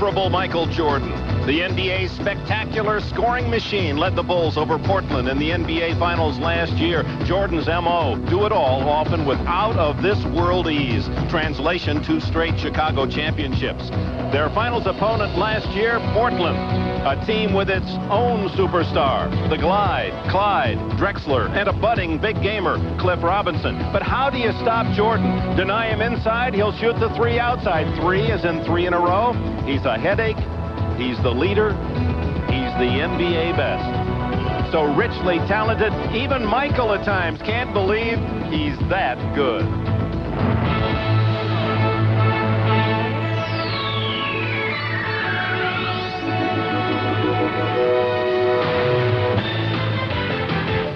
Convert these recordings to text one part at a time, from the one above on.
incomparable Michael Jordan. The NBA's spectacular scoring machine led the Bulls over Portland in the NBA Finals last year. Jordan's M.O., do it all, often with out-of-this-world ease. Translation, 2 straight Chicago championships. Their finals opponent last year, Portland, a team with its own superstar, the Clyde Drexler, and a budding big gamer, Cliff Robinson. But how do you stop Jordan? Deny him inside, he'll shoot the 3 outside. 3 as in 3 in a row. He's a headache. He's the leader. He's the NBA best. So richly talented, even Michael at times can't believe he's that good.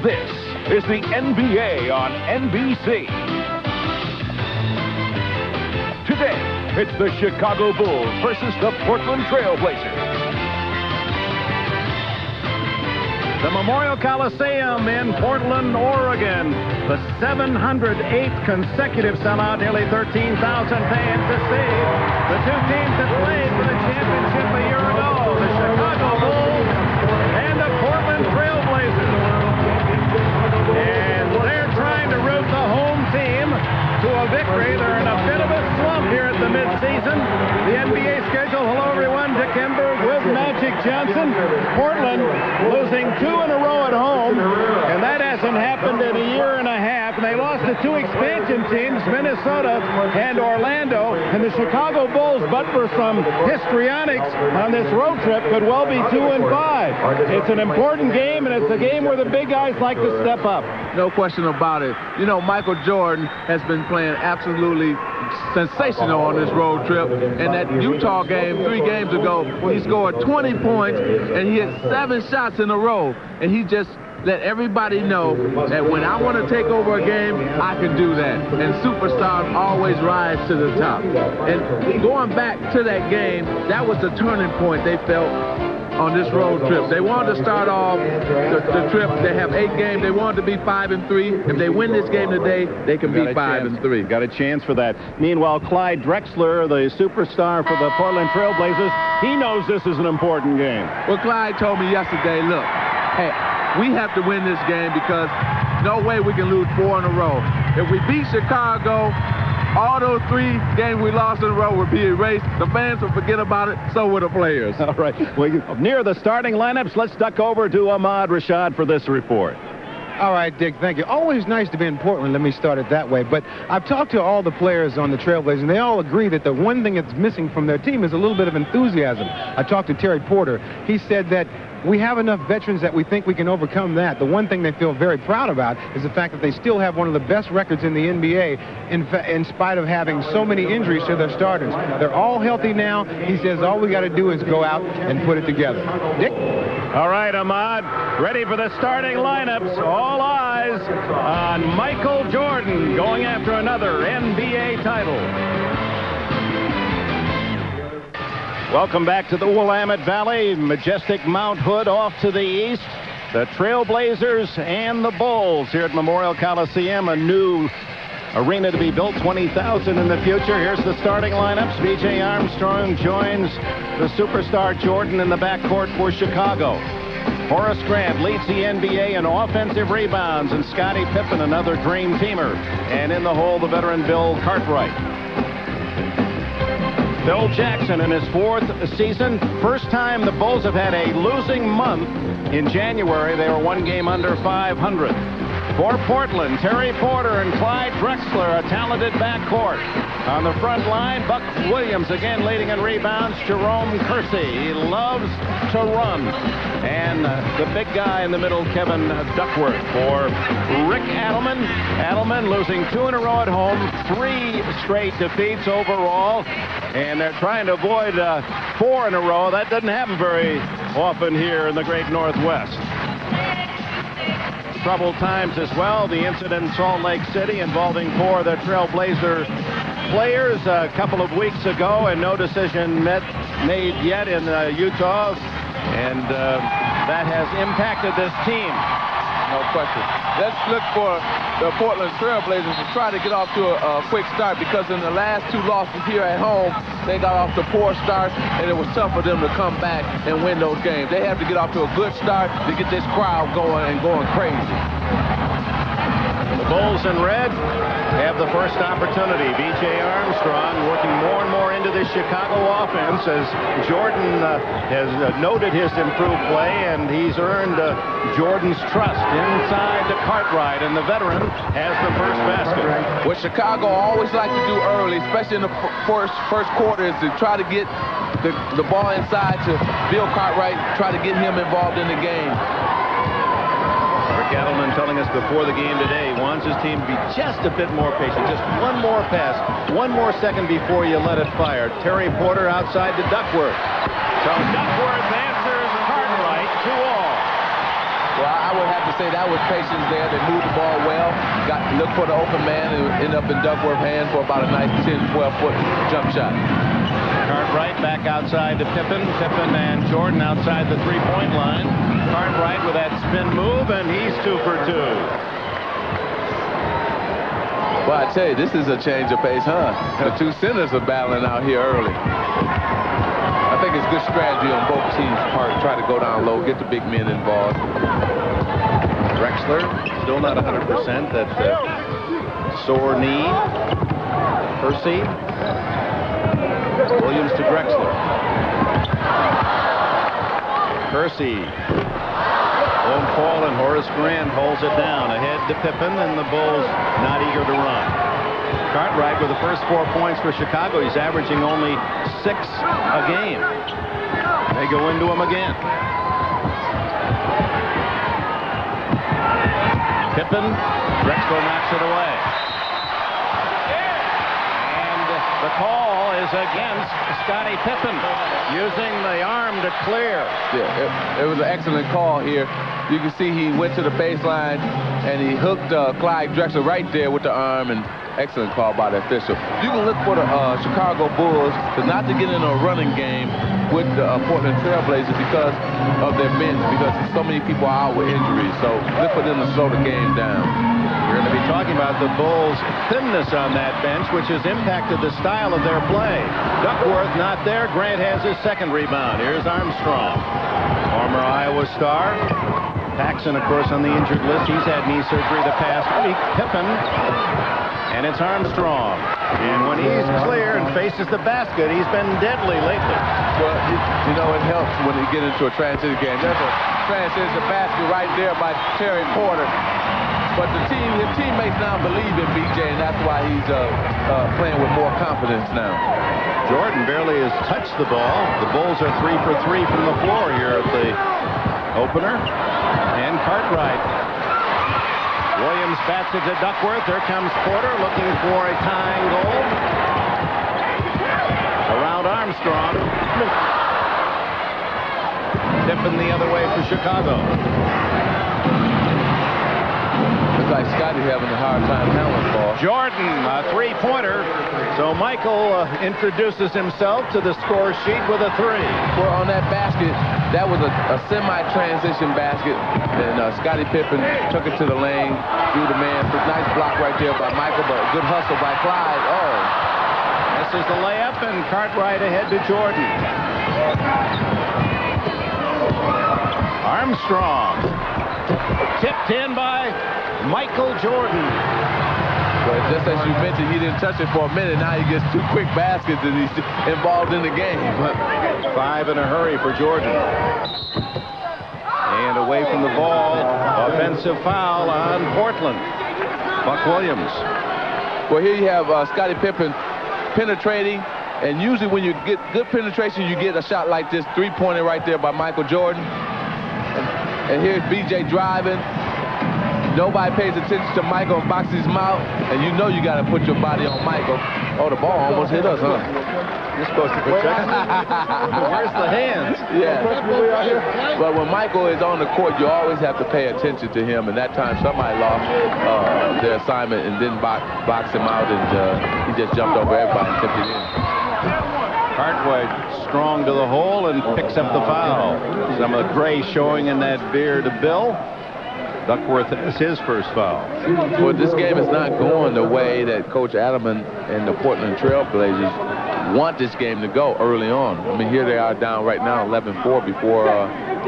This is the NBA on NBC. Today, it's the Chicago Bulls versus the Portland Trail Blazers. The Memorial Coliseum in Portland, Oregon. The 708th consecutive sellout, nearly 13,000 fans to see. The 2 teams that played for the championship a year ago, the Chicago Bulls and the Portland Trail Blazers. And they're trying to root the home team to a victory. They're in a bit of a slump here at the midseason. The NBA schedule, hello everyone, Dick Enberg with Magic Johnson. Portland losing 2 in a row at home, and that hasn't happened in a year and a half. And they lost to 2 expansion teams, Minnesota and Orlando. And the Chicago Bulls, but for some histrionics on this road trip, could well be 2-5. It's an important game, and it's a game where the big guys like to step up. No question about it. You know, Michael Jordan has been playing absolutely sensational on this road trip. And that Utah game 3 games ago, he scored 20 points and he hit 7 shots in a row. And he just let everybody know that when I want to take over a game, I can do that. And superstars always rise to the top. And going back to that game, that was the turning point they felt on this road trip. They wanted to start off the trip. They have 8 games. They wanted to be 5-3. If they win this game today, they can be 5-3. Got a chance for that. Meanwhile, Clyde Drexler, the superstar for the Portland Trail Blazers, he knows this is an important game. Well, Clyde told me yesterday, look, hey, we have to win this game because no way we can lose 4 in a row. If we beat Chicago, all those 3 games we lost in a row will be erased. The fans will forget about it, so will the players. All right. Well, near the starting lineups, let's duck over to Ahmad Rashad for this report. All right, Dick, thank you. Always nice to be in Portland. Let me start it that way. But I've talked to all the players on the Trailblazers, and they all agree that the one thing that's missing from their team is a little bit of enthusiasm. I talked to Terry Porter. He said that we have enough veterans that we think we can overcome that. The one thing they feel very proud about is the fact that they still have one of the best records in the NBA in spite of having so many injuries to their starters. They're all healthy now. He says all we got to do is go out and put it together. Dick? All right, Ahmad, ready for the starting lineups. All eyes on Michael Jordan going after another NBA title. Welcome back to the Willamette Valley. Majestic Mount Hood off to the east. The Trailblazers and the Bulls here at Memorial Coliseum, a new arena to be built, 20,000 in the future. Here's the starting lineups. B.J. Armstrong joins the superstar Jordan in the backcourt for Chicago. Horace Grant leads the NBA in offensive rebounds, and Scottie Pippen, another dream teamer. And in the hole, the veteran Bill Cartwright. Phil Jackson in his 4th season. First time the Bulls have had a losing month. In January, they were 1 game under 500. For Portland, Terry Porter and Clyde Drexler, a talented backcourt. On the front line, Buck Williams again leading in rebounds. Jerome Kersey, he loves to run. And the big guy in the middle, Kevin Duckworth. For Rick Adelman, Adelman losing 2 in a row at home, 3 straight defeats overall. And they're trying to avoid 4 in a row. That doesn't happen very often here in the great Northwest. Troubled times as well. The incident in Salt Lake City involving 4 of the Trailblazer players a couple of weeks ago, and no decision made yet in Utah. And that has impacted this team. no question. Let's look for the Portland Trailblazers to try to get off to a quick start, because in the last 2 losses here at home, they got off to poor starts, and it was tough for them to come back and win those games. They have to get off to a good start to get this crowd going and going crazy. The Bulls in red have the first opportunity. B.J. Armstrong working more and more into this Chicago offense as Jordan has noted his improved play, and he's earned Jordan's trust. Inside to Cartwright, and the veteran has the first basket. What Chicago always like to do early, especially in the first quarter, is to try to get the ball inside to Bill Cartwright, try to get him involved in the game. Gettleman telling us before the game today wants his team to be just a bit more patient. Just one more pass, one more second before you let it fire. Terry Porter outside to Duckworth. So Duckworth answers Cartwright 2-all. Well, I would have to say that was patience there. They moved the ball well, looked for the open man, and ended up in Duckworth's hands for about a nice 10, 12-foot jump shot. Cartwright back outside to Pippen. Pippen and Jordan outside the three-point line. Cartwright with that spin move, and he's 2 for 2. Well, I tell you, this is a change of pace, huh? The 2 centers are battling out here early. I think it's good strategy on both teams' part. Try to go down low, get the big men involved. Drexler still not 100%. That sore knee. Percy. Williams to Drexler. Percy. Won't fall, and Horace Grant holds it down. Ahead to Pippen, and the Bulls not eager to run. Cartwright with the first 4 points for Chicago. He's averaging only 6 a game. They go into him again. Pippen. Drexler knocks it away. The call is against Scottie Pippen, using the arm to clear. Yeah, it was an excellent call here. You can see he went to the baseline, and he hooked Clyde Drexler right there with the arm, and excellent call by the official. You can look for the Chicago Bulls to not to get in a running game with the Portland Trailblazers because of their bench, because so many people are out with injuries. So look for them to slow the game down. We're going to be talking about the Bulls' thinness on that bench, which has impacted the style of their play. Duckworth not there. Grant has his second rebound. Here's Armstrong, former Iowa star. Paxson, of course, on the injured list. He's had knee surgery the past week. Pippen, and it's Armstrong. And when he's clear and faces the basket, he's been deadly lately. Well, you know, it helps when you get into a transition game. There's a transition basket right there by Terry Porter. But his teammates now believe in BJ, and that's why he's playing with more confidence now. Jordan barely has touched the ball. The Bulls are 3 for 3 from the floor here at the opener. And Cartwright. Williams bats it to Duckworth. There comes Porter looking for a tying goal. Around Armstrong. Pippen the other way for Chicago. Looks like Scottie having a hard time handling the ball. Jordan, a three-pointer. So Michael introduces himself to the score sheet with a 3. Well, on that basket, that was a semi-transition basket, and Scottie Pippen took it to the lane, drew the man. Nice block right there by Michael, but a good hustle by Clyde. Oh. This is the layup, and Cartwright ahead to Jordan. Armstrong. Tipped in by Michael Jordan. But just as you mentioned, he didn't touch it for a minute. Now he gets 2 quick baskets, and he's involved in the game. 5 in a hurry for Jordan. And away from the ball, offensive foul on Portland. Buck Williams. Well, here you have Scottie Pippen penetrating, and usually when you get good penetration, you get a shot like this, 3-pointer right there by Michael Jordan. And here's BJ driving. Nobody pays attention to Michael and boxes him out, and you know you got to put your body on Michael. Oh, the ball almost hit us, huh? You're supposed to protect us. Where's the hands? Yeah. But when Michael is on the court, you always have to pay attention to him, and that time somebody lost their assignment and didn't box him out, and he just jumped over everybody and tipped it in. Cartwright strong to the hole and picks up the foul. Some of the gray showing in that beard of Bill. Duckworth has his first foul. Well, this game is not going the way that Coach Adleman and the Portland Trail Blazers want this game to go early on. I mean, here they are down right now 11-4 before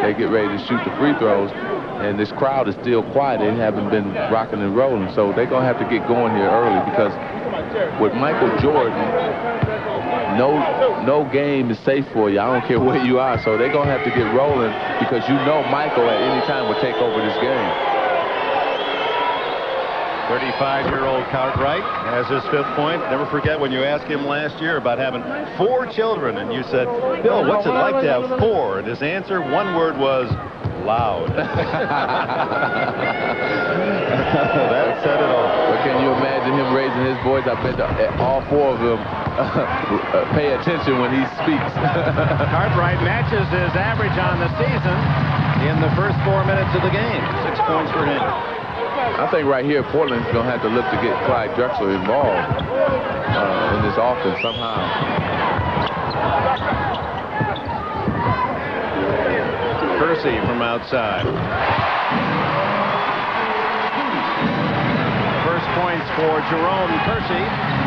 they get ready to shoot the free throws. And this crowd is still quiet. They haven't been rocking and rolling. So they're going to have to get going here early because with Michael Jordan, no game is safe for you. I don't care where you are. So they're going to have to get rolling because you know Michael at any time will take over this game. 35-year-old Cartwright has his 5th point. Never forget when you asked him last year about having 4 children, and you said, Bill, what's it like to have 4? And his answer, one word was, loud. That said it all. But can you imagine him raising his voice? I bet all 4 of them pay attention when he speaks. Cartwright matches his average on the season in the first 4 minutes of the game. 6 points for him. I think right here, Portland's going to have to look to get Clyde Drexler involved in this offense somehow. Kersey from outside. First points for Jerome Kersey.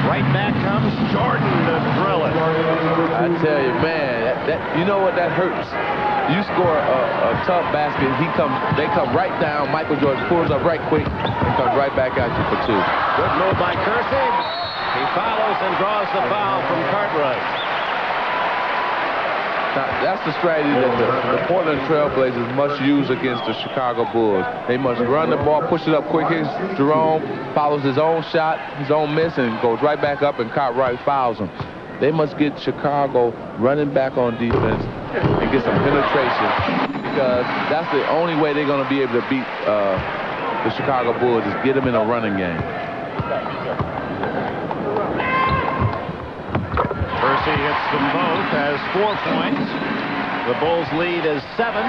Right back comes Jordan to drill it. I tell you, man, you know what, that hurts. You score a tough basket, they come right down, Michael Jordan pulls up right quick and comes right back at you for 2. Good move by Kersey. He follows and draws the foul from Cartwright. Now, that's the strategy that the Portland Trail Blazers must use against the Chicago Bulls. They must run the ball, push it up quick. Here's Jerome, follows his own shot, his own miss, and goes right back up, and Cartwright fouls him. They must get Chicago running back on defense and get some penetration because that's the only way they're going to be able to beat the Chicago Bulls is get them in a running game. Kersey hits them both, has 4 points. The Bulls lead is 7.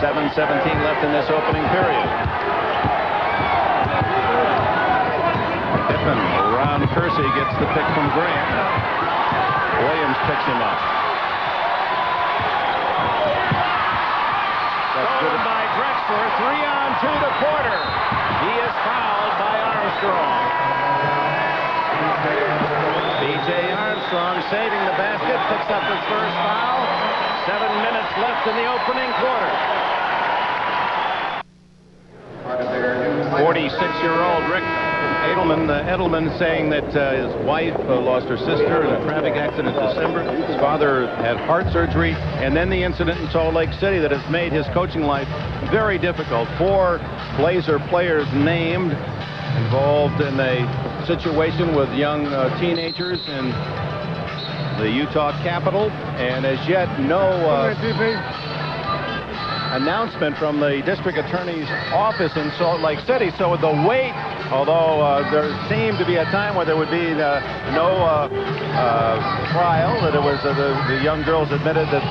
7:17 left in this opening period. Pippen around Kersey, gets the pick from Grant. Williams picks him up. Stolen by Drexler. 3-on-2 to Porter. He is fouled by Armstrong. B.J. Armstrong saving the basket, picks up his first foul. 7 minutes left in the opening quarter. 46-year-old Rick Edelman saying that his wife lost her sister in a traffic accident in December. His father had heart surgery, and then the incident in Salt Lake City that has made his coaching life very difficult. 4 Blazer players named, involved in a situation with young teenagers in the Utah Capitol, and as yet no announcement from the district attorney's office in Salt Lake City. So the wait, although there seemed to be a time where there would be no trial, that it was the young girls admitted that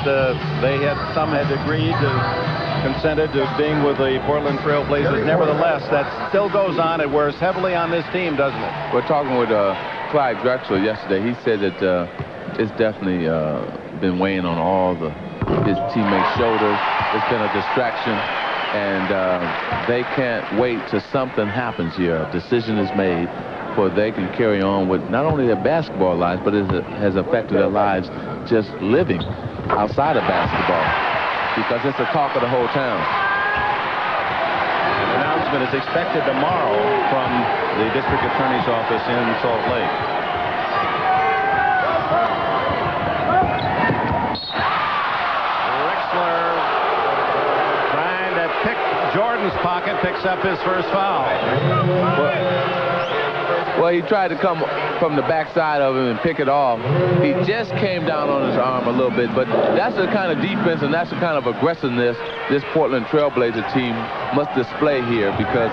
some had agreed to consented to being with the Portland Trail Blazers. Nevertheless, that still goes on. It wears heavily on this team, doesn't it? We're talking with Clyde Drexler yesterday. He said that it's definitely been weighing on all his teammates' shoulders. It's been a distraction, and they can't wait till something happens here. A decision is made for they can carry on with not only their basketball lives, but it has affected their lives just living outside of basketball, because it's the talk of the whole town. An announcement is expected tomorrow from the district attorney's office in Salt Lake. Jordan's pocket, picks up his first foul. Well, he tried to come from the backside of him and pick it off. He just came down on his arm a little bit, but that's the kind of defense and that's the kind of aggressiveness this Portland Trailblazer team must display here, because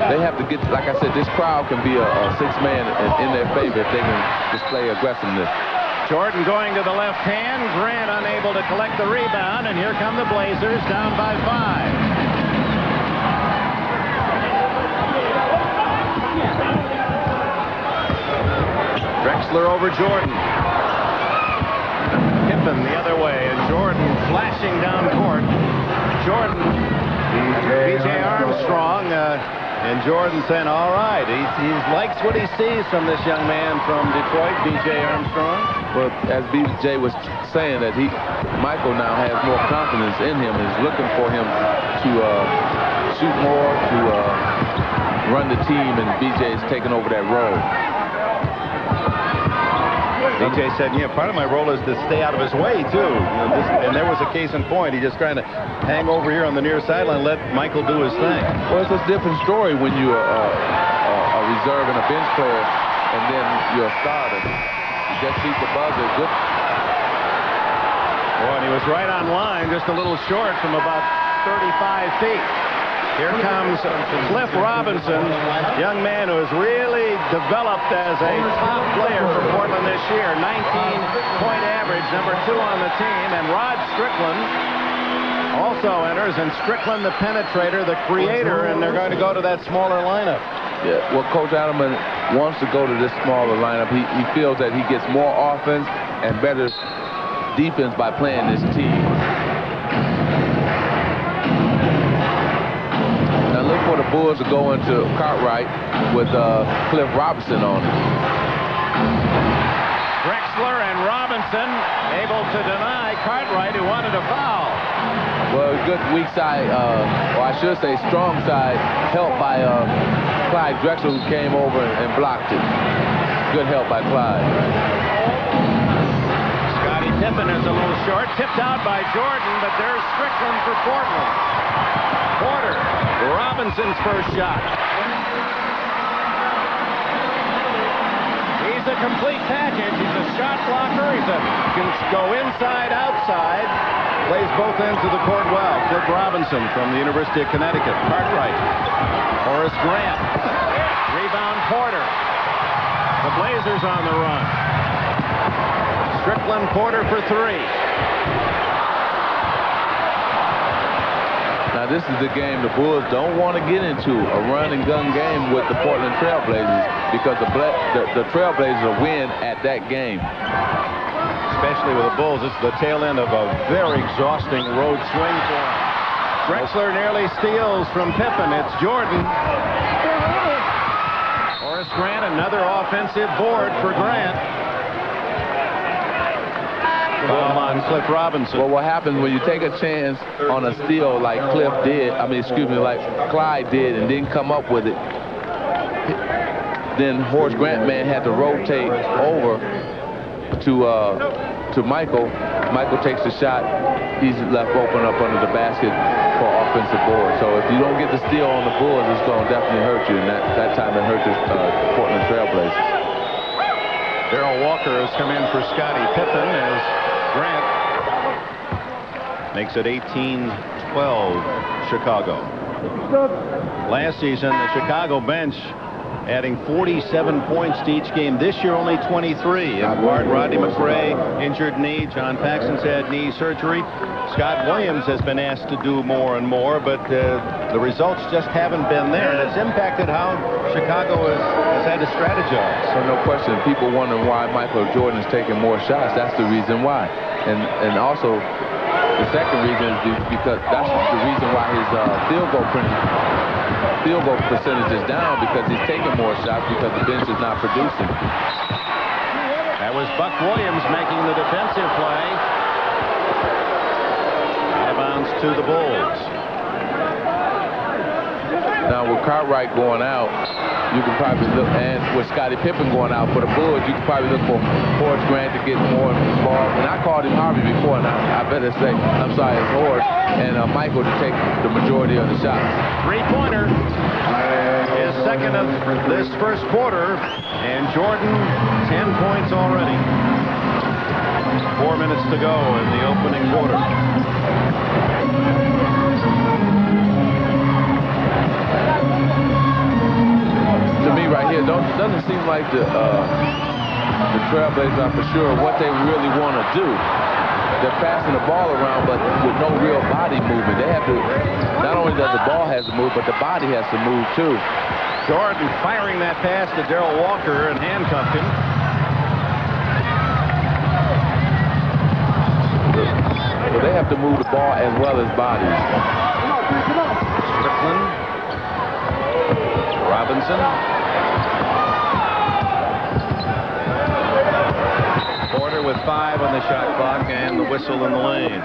they have to get, like I said, this crowd can be a 6-man in their favor if they can display aggressiveness. Jordan going to the left hand, Grant unable to collect the rebound, and here come the Blazers down by 5. Drexler over Jordan. Pippen the other way, and Jordan flashing down court. Jordan B.J. Armstrong, and Jordan saying, all right, he likes what he sees from this young man from Detroit, B.J. Armstrong. Well, as B.J. was saying, that Michael now has more confidence in him and is looking for him to shoot more, to run the team, and B.J. is taking over that role. B.J. said, yeah, part of my role is to stay out of his way, too. And there was a case in point. He's just trying to hang over here on the near sideline, let Michael do his thing. Well, it's a different story when you're a reserve and a bench player, and then you're a starter. You just beat the buzzer. Good. Boy, and he was right on line, just a little short from about 35 feet. Here comes Cliff Robinson, young man who has really developed as a top player for Portland this year. 19-point average, number 2 on the team. And Rod Strickland also enters, and Strickland the penetrator, the creator, and they're going to go to that smaller lineup. Yeah, well, Coach Adelman wants to go to this smaller lineup. He feels that he gets more offense and better defense by playing this team. Look for the Bulls to go into Cartwright with Cliff Robinson on it. Drexler and Robinson able to deny Cartwright, who wanted a foul. Well, good weak side, or I should say strong side, help by Clyde Drexler, who came over and blocked it. Good help by Clyde. Scottie Pippen is a little short, tipped out by Jordan, but there's Strickland for Portland. Porter, Robinson's first shot. He's a complete package. He's a shot blocker. Can go inside, outside. Plays both ends of the court well. Cliff Robinson from the University of Connecticut. Cartwright. Horace Grant. Rebound Porter. The Blazers on the run. Strickland, Porter for 3. Now, this is the game the Bulls don't want to get into, a run-and-gun game with the Portland Trailblazers, because the Trailblazers will win at that game. Especially with the Bulls, it's the tail end of a very exhausting road swing for him. Drexler nearly steals from Pippen. It's Jordan. Horace Grant, another offensive board for Grant. Foul on Cliff Robinson. Well, what happens when you take a chance on a steal like Cliff did, like Clyde did, and didn't come up with it, then Horace Grant had to rotate over to Michael. Michael takes the shot. He's left open up under the basket for offensive board. So if you don't get the steal on the Bulls, it's going to definitely hurt you. And that time it hurt the Portland Trailblazers. Darrell Walker has come in for Scottie Pippen as Grant makes it 18-12 Chicago. Last season, the Chicago bench adding 47 points to each game. This year, only 23. In part, Rodney McRae, injured knee. John Paxson's had knee surgery. Scott Williams has been asked to do more and more, but the results just haven't been there, and it's impacted how Chicago has had to strategize. So no question, people wondering why Michael Jordan is taking more shots. That's the reason why. And also, the second reason is because that's the reason why his field goal percentage is down, because he's taking more shots because the bench is not producing. That was Buck Williams making the defensive play. Out of bounds to the Bulls. Now with Cartwright going out, you can probably look, and with Scottie Pippen going out for the Bulls, you can probably look for Horace Grant to get more involved. And I called him Harvey before, and I better say, I'm sorry, it's Horace, and Michael to take the majority of the shots. Three-pointer is second of this first quarter, and Jordan 10 points already. 4 minutes to go in the opening quarter. To me right here, doesn't seem like the Trailblazers are for sure what they really want to do. They're passing the ball around, but with no real body movement. They have to, not only does the ball has to move, but the body has to move too. Jordan firing that pass to Darrell Walker and handcuffed him. So they have to move the ball as well as bodies. Robinson. Porter with 5 on the shot clock and the whistle in the lane.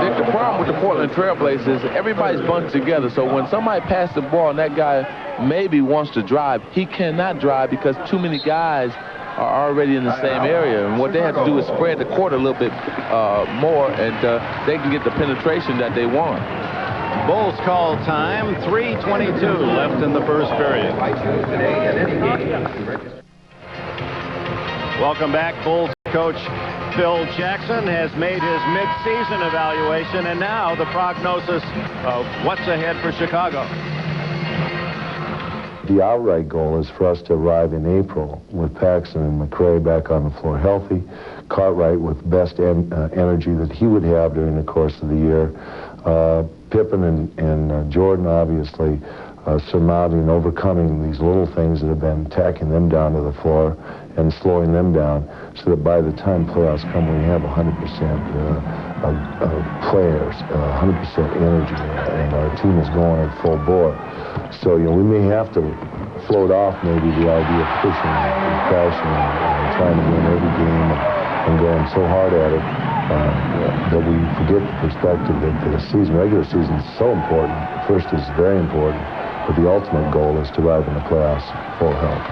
Nick, the problem with the Portland Trailblazers is everybody's bunched together, so when somebody passes the ball and that guy maybe wants to drive, he cannot drive because too many guys are already in the same area, and what they have to do is spread the court a little bit more, and they can get the penetration that they want. Bulls call time, 3:22 left in the first period. Welcome back. Bulls coach Phil Jackson has made his mid-season evaluation, and now the prognosis of what's ahead for Chicago. The outright goal is for us to arrive in April with Paxson and McRae back on the floor healthy, Cartwright with best energy that he would have during the course of the year, Pippen and Jordan obviously surmounting and overcoming these little things that have been tacking them down to the floor and slowing them down, so that by the time playoffs come, we have 100% players, 100% energy, and our team is going at full bore. So, we may have to float off maybe the idea of pushing and crashing and trying to win every game and going so hard at it that we forget the perspective that the regular season is so important. First is very important, but the ultimate goal is to arrive in the playoffs full health.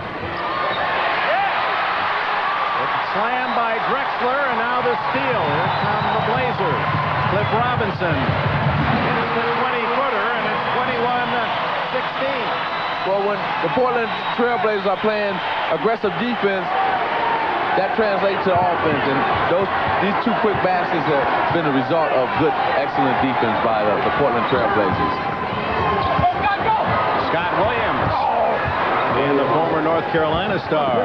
Slam by Drexler, and now the steal. Here come the Blazers. Cliff Robinson hits the 20-footer, and it's 21-16. Well, when the Portland Trailblazers are playing aggressive defense, that translates to offense, and these 2 quick baskets have been a result of good, excellent defense by the Portland Trailblazers. Scott Williams, and the former North Carolina star,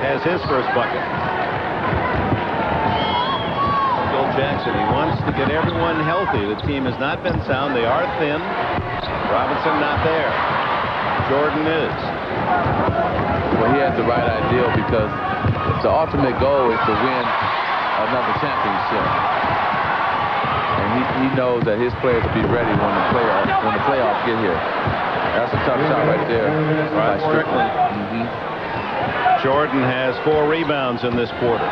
has his first bucket. Phil Jackson, he wants to get everyone healthy. The team has not been sound. They are thin. Robinson not there. Jordan is. Well, he has the right idea because the ultimate goal is to win another championship. And he knows that his players will be ready when the playoffs get here. That's a tough shot right there by Strickland. Jordan has 4 rebounds in this quarter.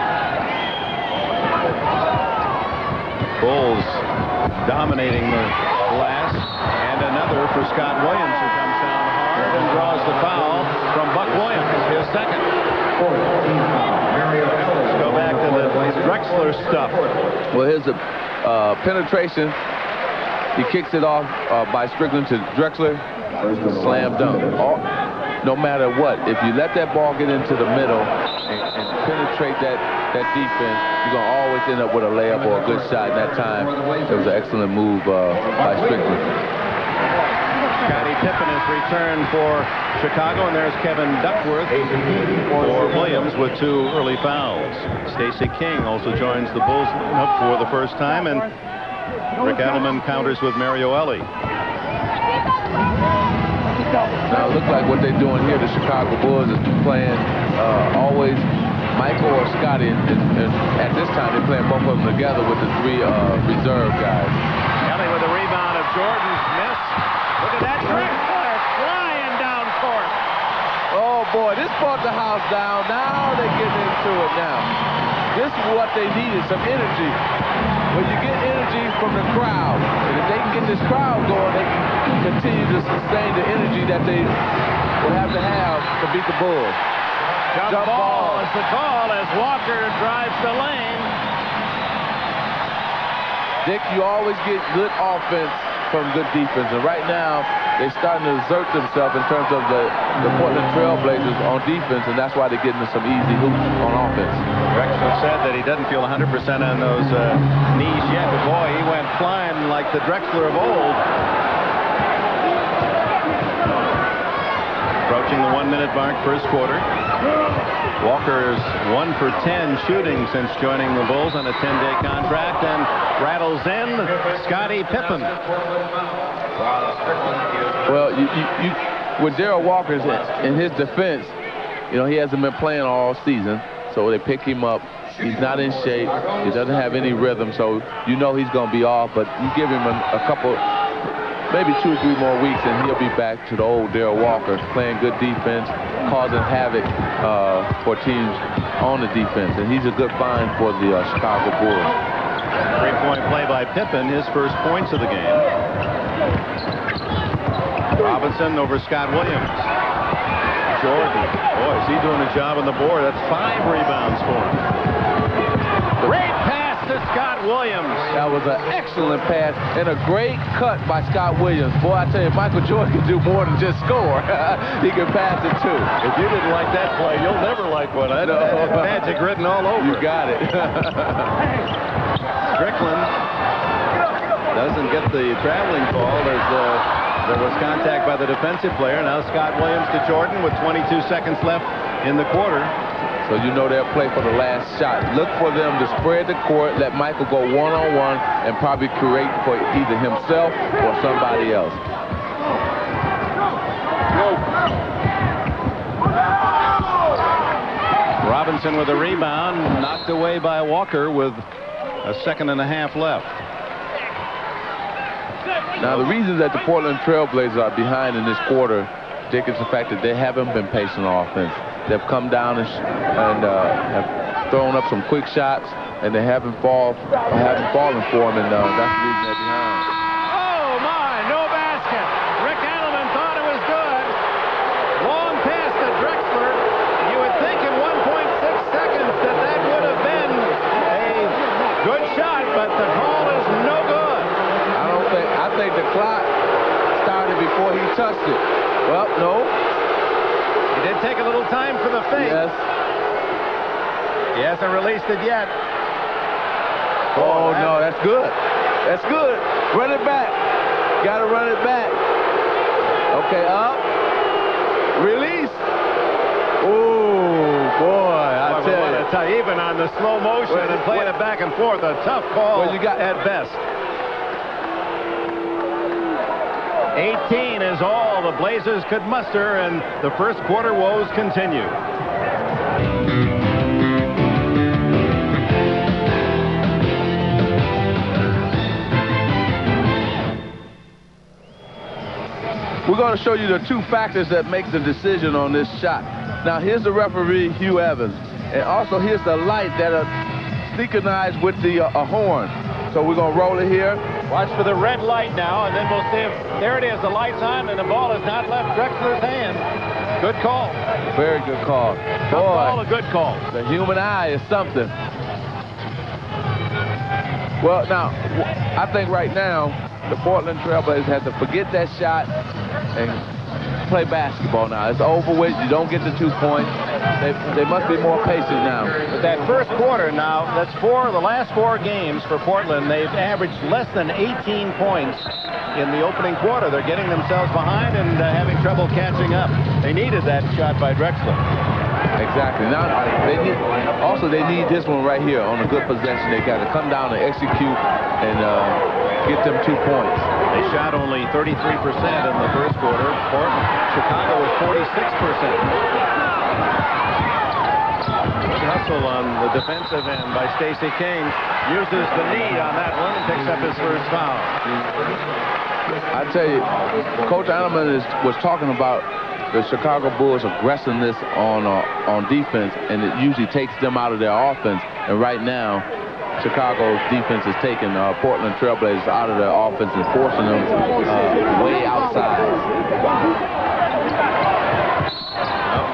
Bulls dominating the glass, and another for Scott Williams, who comes down hard and draws the foul from Buck Williams, his second. Let's go back to the Drexler stuff. Well, here's a penetration. He kicks it off by Strickland to Drexler. Slam dunk. No matter what, if you let that ball get into the middle and penetrate that defense, you're going to always end up with a layup or a good shot. In that time, it was an excellent move by Strickland. Scottie Pippen has returned for Chicago, and there's Kevin Duckworth for Williams with 2 early fouls. Stacey King also joins the Bulls lineup for the first time, and Rick Edelman counters with Mario Elie. Now, it looks like what they're doing here, the Chicago Bulls, is playing always Michael or Scottie, and at this time they're playing both of them together with the 3 reserve guys. Elie with a rebound of Jordan's miss. Look at that. Drexler flying down court. Oh, boy, this brought the house down. Now they're getting into it now. This is what they needed, some energy. When you get energy from the crowd, and if they can get this crowd going, they can continue to sustain the energy that they will have to beat the Bulls. Jump ball is the call as Walker drives the lane. Dick, you always get good offense from good defense, and right now they're starting to exert themselves in terms of the Portland Trailblazers on defense, and that's why they're getting some easy hoops on offense. Drexler said that he doesn't feel 100% on those knees yet, but boy, he went flying like the Drexler of old. Approaching the 1-minute mark, first quarter. Walker's 1 for 10 shooting since joining the Bulls on a 10-day contract, and rattles in Scottie Pippen. Well, with Darryl Walker in his defense, he hasn't been playing all season, so they pick him up. He's not in shape. He doesn't have any rhythm, so he's going to be off, but you give him a couple maybe 2 or 3 more weeks, and he'll be back to the old Darrell Walker, playing good defense, causing havoc for teams on the defense. And he's a good find for the Chicago Bulls. 3-point play by Pippen, his first points of the game. Robinson over Scott Williams. Jordan, boy, is he doing a job on the board. That's 5 rebounds for him. Great pass to Scott Williams. That was an excellent pass and a great cut by Scott Williams. Boy, I tell you, Michael Jordan can do more than just score. He can pass it too. If you didn't like that play, you'll never like one. That magic written all over. You got it. Strickland doesn't get the traveling call. There was contact by the defensive player. Now Scott Williams to Jordan with 22 seconds left in the quarter. So you know they'll play for the last shot. Look for them to spread the court, let Michael go one-on-one, and probably create for either himself or somebody else. Robinson with a rebound, knocked away by Walker with a 1.5 seconds left. Now, the reason that the Portland Trail Blazers are behind in this quarter, Dick, is the fact that they haven't been patient on offense. They've come down and have thrown up some quick shots, and they haven't fallen for them, and that's the reason they're behind. Oh, my, no basket. Rick Adelman thought it was good. Long pass to Drexler. You would think in 1.6 seconds that would have been a good shot, but the call is no good. I think the clock started before he touched it. Well, no. He did take a little time for the fake. Yes. He hasn't released it yet. Oh, no, that's good. That's good. Run it back. Got to run it back. Okay, up. Release. Oh, boy, I tell you. Even on the slow motion and playing it back and forth, a tough call you got at best. 18 is all the Blazers could muster, and the first quarter woes continue. We're going to show you the 2 factors that make the decision on this shot. Now, here's the referee, Hugh Evans, and also here's the light that are synchronized with the horn. So we're going to roll it here. Watch for the red light now, and then we'll see if there it is. The light's on, and the ball has not left Drexler's hand. Good call. Very good call. Boy, a good call. The human eye is something. Well, now, I think right now, the Portland Trail Blazers have to forget that shot and play basketball now. It's over with. You don't get the 2 points. They must be more patient now. But that first quarter now, that's the last 4 games for Portland. They've averaged less than 18 points in the opening quarter. They're getting themselves behind and having trouble catching up. They needed that shot by Drexler. Exactly. Now they need this one right here on a good possession. They got to come down and execute and get them 2 points. They shot only 33% in the first quarter. Chicago was 46%. Good hustle on the defensive end by Stacey King. Uses the knee on that one and picks up his first foul. I tell you, Coach Adelman was talking about the Chicago Bulls' aggressiveness on defense, and it usually takes them out of their offense. And right now, Chicago's defense is taking Portland Trail Blazers out of their offense and forcing them way outside.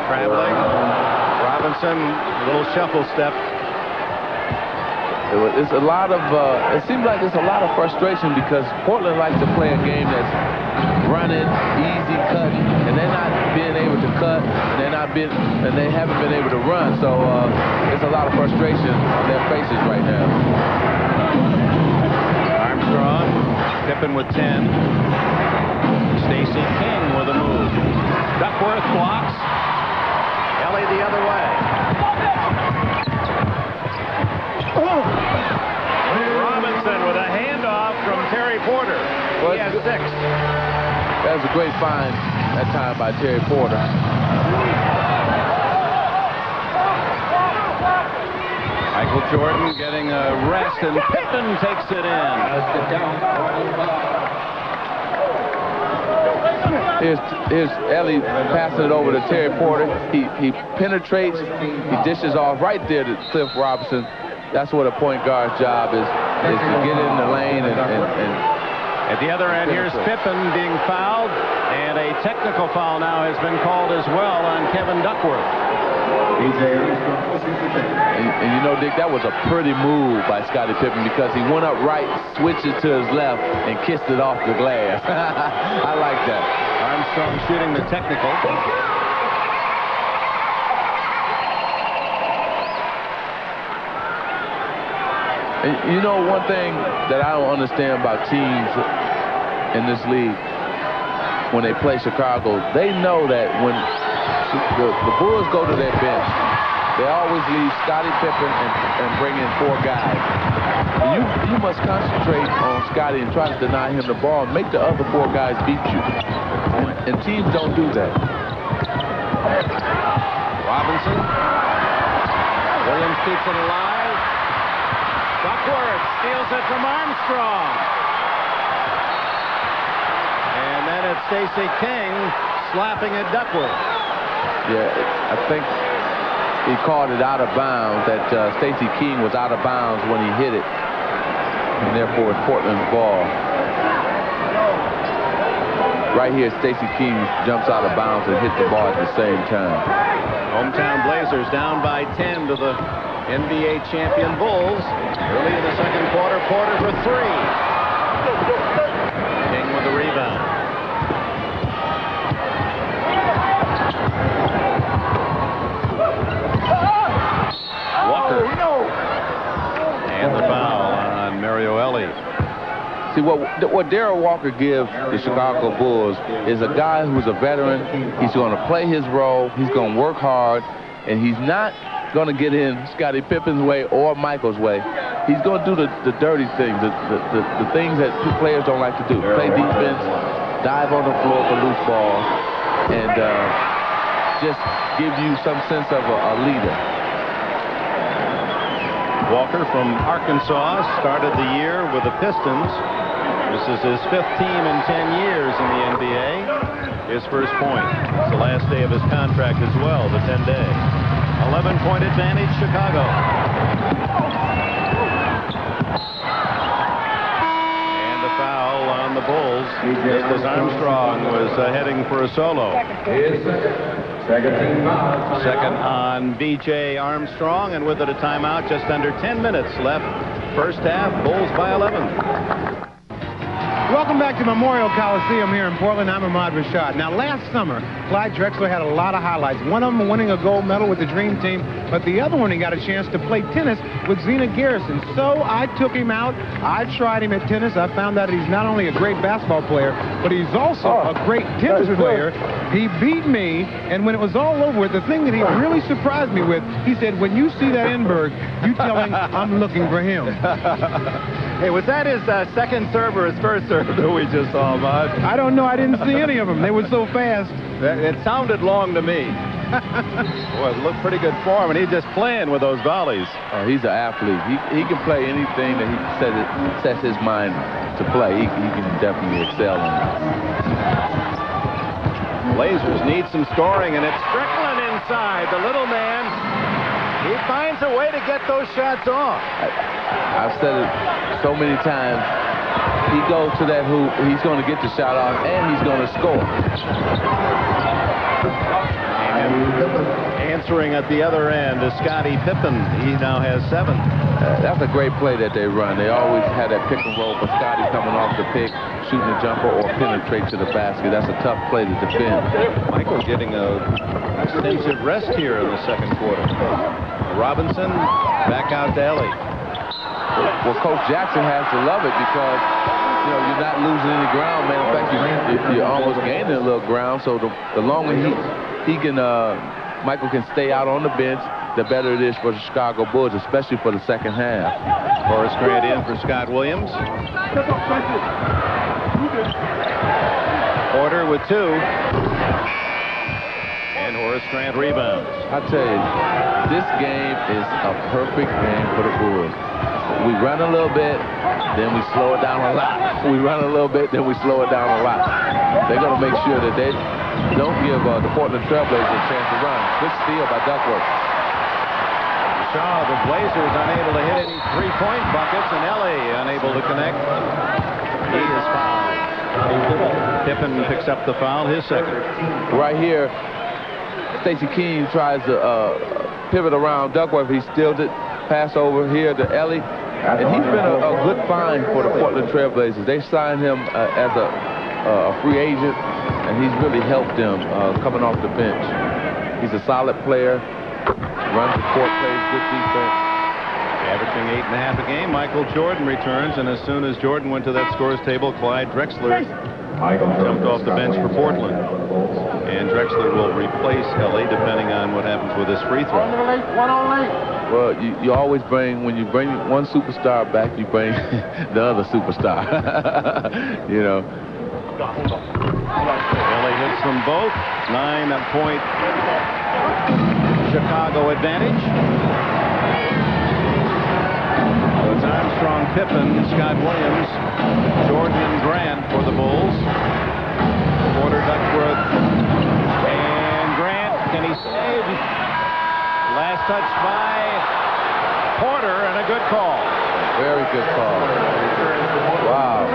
Traveling. Robinson, little shuffle step. It's a lot of, it seems like it's a lot of frustration because Portland likes to play a game that's running, easy, cutting, and they're not being able to cut, and they haven't been able to run. So it's a lot of frustration on their faces right now. Armstrong, Pippen with 10. Stacey King with a move. Duckworth blocks. Kelly the other way. Robinson with a handoff from Terry Porter. He has 6. That was a great find that time by Terry Porter. Michael Jordan getting a rest, and Pippen takes it in. Here's Ellie passing it over to Terry Porter. He penetrates, he dishes off right there to Cliff Robinson. That's what a point guard's job is to get in the lane and at the other end, here's Pippen being fouled, and a technical foul now has been called as well on Kevin Duckworth. And you know, Dick, that was a pretty move by Scottie Pippen because he went up right, switched it to his left, and kissed it off the glass. I like that. Armstrong shooting the technical. And you know, one thing that I don't understand about teams in this league, when they play Chicago, they know that when the Bulls go to their bench, they always leave Scottie Pippen and bring in 4 guys. And you must concentrate on Scottie and try to deny him the ball and make the other 4 guys beat you. And teams don't do that. Robinson. Williams keeps it alive. Duckworth steals it from Armstrong. And then it's Stacey King slapping at Duckworth. Yeah, I think he called it out of bounds, that Stacey King was out of bounds when he hit it. And therefore it's Portland's ball. Right here, Stacey King jumps out of bounds and hits the ball at the same time. Hometown Blazers down by 10 to the NBA champion Bulls. Early in the second quarter, Porter for 3. King with the rebound. Walker. And the foul on Mario Ellie. See, what Darrell Walker gives the Chicago Bulls is a guy who's a veteran. He's going to play his role. He's going to work hard. And he's not going to get in Scottie Pippen's way or Michael's way. He's going to do the dirty things, the things that players don't like to do. Play defense, dive on the floor for loose balls, and just give you some sense of a leader. Walker from Arkansas started the year with the Pistons. This is his 5th team in 10 years in the NBA. His first point. It's the last day of his contract as well, the 10-day. 11-point advantage, Chicago. And the foul on the Bulls. Just as Armstrong was heading for a solo. Second on B.J. Armstrong, and with it a timeout, just under 10 minutes left. First half, Bulls by 11. Welcome back to Memorial Coliseum here in Portland. I'm Ahmad Rashad. Now, last summer, Clyde Drexler had a lot of highlights. One of them winning a gold medal with the Dream Team, but the other one he got a chance to play tennis with Zena Garrison. So I took him out. I tried him at tennis. I found out he's not only a great basketball player, but he's also a great tennis player. He beat me, and when it was all over with, the thing that he really surprised me with, he said, when you see that Enberg, you tell him I'm looking for him. Hey, was that his second serve or his first serve that we just saw, Bud? I don't know. I didn't see any of them. They were so fast. It sounded long to me. Boy, it looked pretty good for him, and he's just playing with those volleys. Oh, he's an athlete. He can play anything that he sets his mind to play. He can definitely excel in it. Blazers need some scoring, and it's Strickland inside. The little man, he finds a way to get those shots off. I've said it so many times. He goes to that hoop, he's going to get the shot off, and he's going to score. And answering at the other end is Scottie Pippen. He now has 7. That's a great play that they run. They always have that pick and roll for Scottie coming off the pick, shooting a jumper, or penetrate to the basket. That's a tough play to defend. Michael getting a extensive rest here in the second quarter. Robinson back out to Ellie. Well, Coach Jackson has to love it because, you know, you're not losing any ground, man. In fact, you're almost gaining a little ground. So the longer Michael can stay out on the bench, the better it is for the Chicago Bulls, especially for the second half. Horace Grant in for Scott Williams. Porter with 2. And Horace Grant rebounds. I tell you, this game is a perfect game for the Bulls. We run a little bit, then we slow it down a lot. We run a little bit, then we slow it down a lot. They're going to make sure that they don't give the Portland Trailblazers a chance to run. Good steal by Duckworth. Shaw, the Blazers unable to hit any three-point buckets, and Ellie unable to connect. He is fouled. Pippen picks up the foul, his second. Right here, Stacey King tries to pivot around Duckworth. He steals it, pass over here to Ellie. And he's been a good find for the Portland Trailblazers. They signed him as a free agent, and he's really helped them coming off the bench. He's a solid player, runs the court, plays good defense. Averaging 8.5 a game, Michael Jordan returns, and as soon as Jordan went to that scores table, Clyde Drexler jumped off the bench for Portland. And Drexler will replace Ellie depending on what happens with his free throw. Well, you always bring, when you bring one superstar back, you bring the other superstar. You know. Ellie hits them both. 9-point Chicago advantage. So it's Armstrong, Pippen, Scott Williams, Jordan, and Grant for the Bulls. Porter, Duckworth, and Grant. Can he save? Last touch by Porter, and a good call. Very good call. Wow.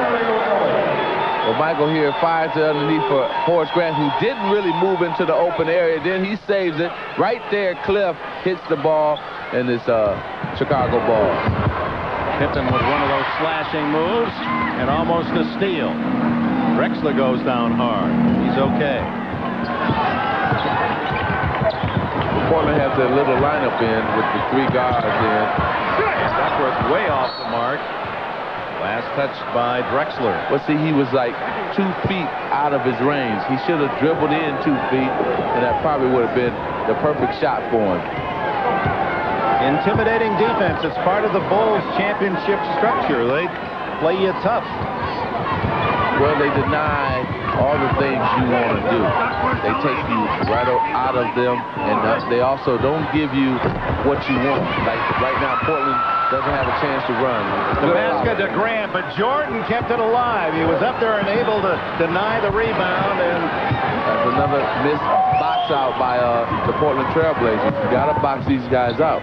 Well, Michael here fires it underneath for Horace Grant, who didn't really move into the open area. Then he saves it. Right there, Cliff hits the ball, and it's Chicago ball. Pippen with one of those slashing moves, and almost a steal. Drexler goes down hard. He's okay. Portland has their little lineup in with the three guards in. Duckworth way off the mark. Last touch by Drexler. Well, see, he was like 2 feet out of his range. He should have dribbled in 2 feet, and that probably would have been the perfect shot for him. Intimidating defense. It's part of the Bulls' championship structure. They play you tough. Well, they deny all the things you want to do. They take you right out of them, and they also don't give you what you want. Like right now, Portland doesn't have a chance to run. The basket to Grant, but Jordan kept it alive. He was up there and able to deny the rebound, and that's another missed box out by the Portland Trailblazers. You got to box these guys out.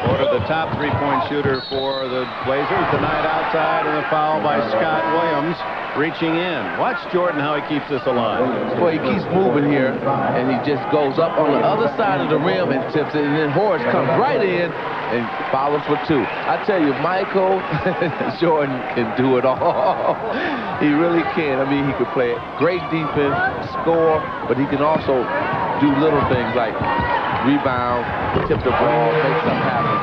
Porter, the top three-point shooter for the Blazers, denied outside, and a foul by Scott Williams, reaching in. Watch Jordan how he keeps this alive. Well, he keeps moving here, and he just goes up on the other side of the rim and tips it, and then Horace comes right in and follows for 2. I tell you, Michael Jordan can do it all. He really can. I mean, he could play great defense, score, but he can also do little things like rebound, tip the ball, make something happen.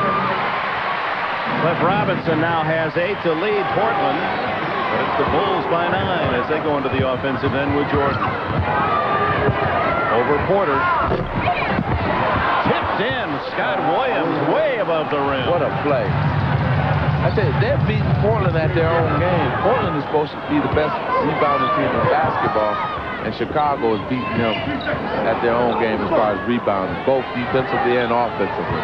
Cliff Robinson now has 8 to lead Portland, but it's the Bulls by 9 as they go into the offensive end with Jordan. Over Porter. Tipped in. Scott Williams way above the rim. What a play. I tell you, they're beating Portland at their own game. Portland is supposed to be the best rebounding team in basketball, and Chicago is beating them at their own game as far as rebounding, both defensively and offensively.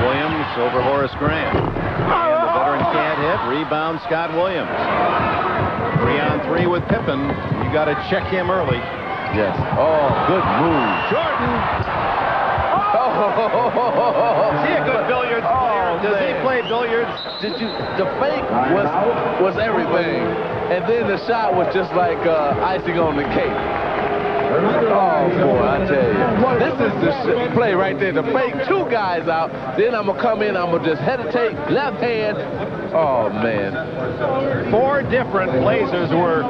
Williams over Horace Grant. And the veteran can't hit. Rebound Scott Williams. 3-on-3 with Pippen. You got to check him early. Yes. Oh, good move. Jordan. Oh. Is he a good billiards player? Does he play billiards? The fake was everything. And then the shot was just like icing on the cake. Oh, boy, I tell you. This is the play right there. To fake 2 guys out. Then I'm going to come in. I'm going to just hesitate. Left hand. Oh, man. 4 different Blazers were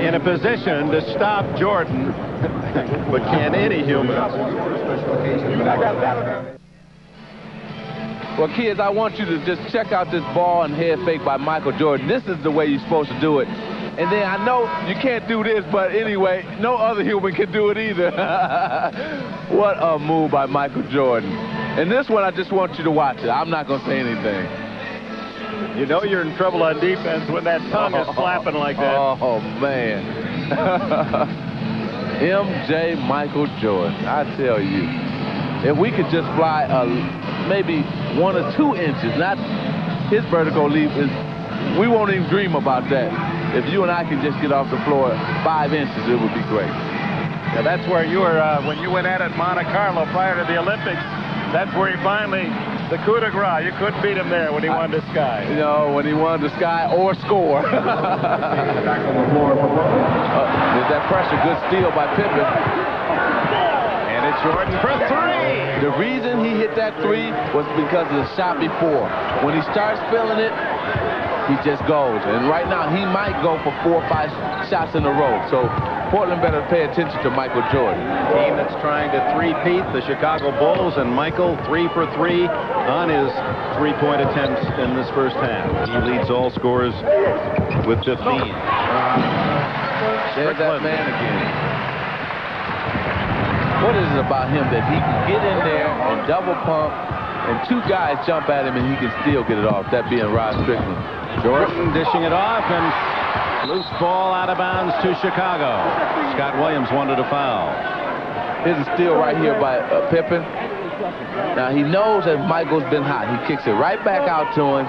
in a position to stop Jordan. But can any human? Well, kids, I want you to just check out this ball and head fake by Michael Jordan. This is the way you're supposed to do it. And then I know you can't do this, but anyway, no other human can do it either. What a move by Michael Jordan. And this one, I just want you to watch it. I'm not going to say anything. You know you're in trouble on defense when that tongue is flapping like that. Oh, man. MJ Michael Jordan, I tell you. If we could just fly maybe 1 or 2 inches, not his vertical leap is, we won't even dream about that. If you and I can just get off the floor 5 inches, it would be great. Yeah, that's where you were, when you went at it Monte Carlo prior to the Olympics, that's where he finally, the coup de grace, you couldn't beat him there when he won the sky. You know, when he won the sky or score. There's that pressure, good steal by Pippen. And it's Jordan for 3. The reason he hit that 3 was because of the shot before. When he starts feeling it, he just goes. And right now, he might go for 4 or 5 shots in a row. So Portland better pay attention to Michael Jordan. Team that's trying to three-peat, the Chicago Bulls, and Michael 3 for 3 on his three-point attempts in this first half. He leads all scorers with 15. There's that man again. What is it about him that he can get in there and double pump, and 2 guys jump at him and he can still get it off, that being Rod Strickland. Jordan dishing it off, and loose ball out of bounds to Chicago. Scott Williams wanted a foul. Here's a steal right here by Pippen. Now he knows that Michael's been hot. He kicks it right back out to him.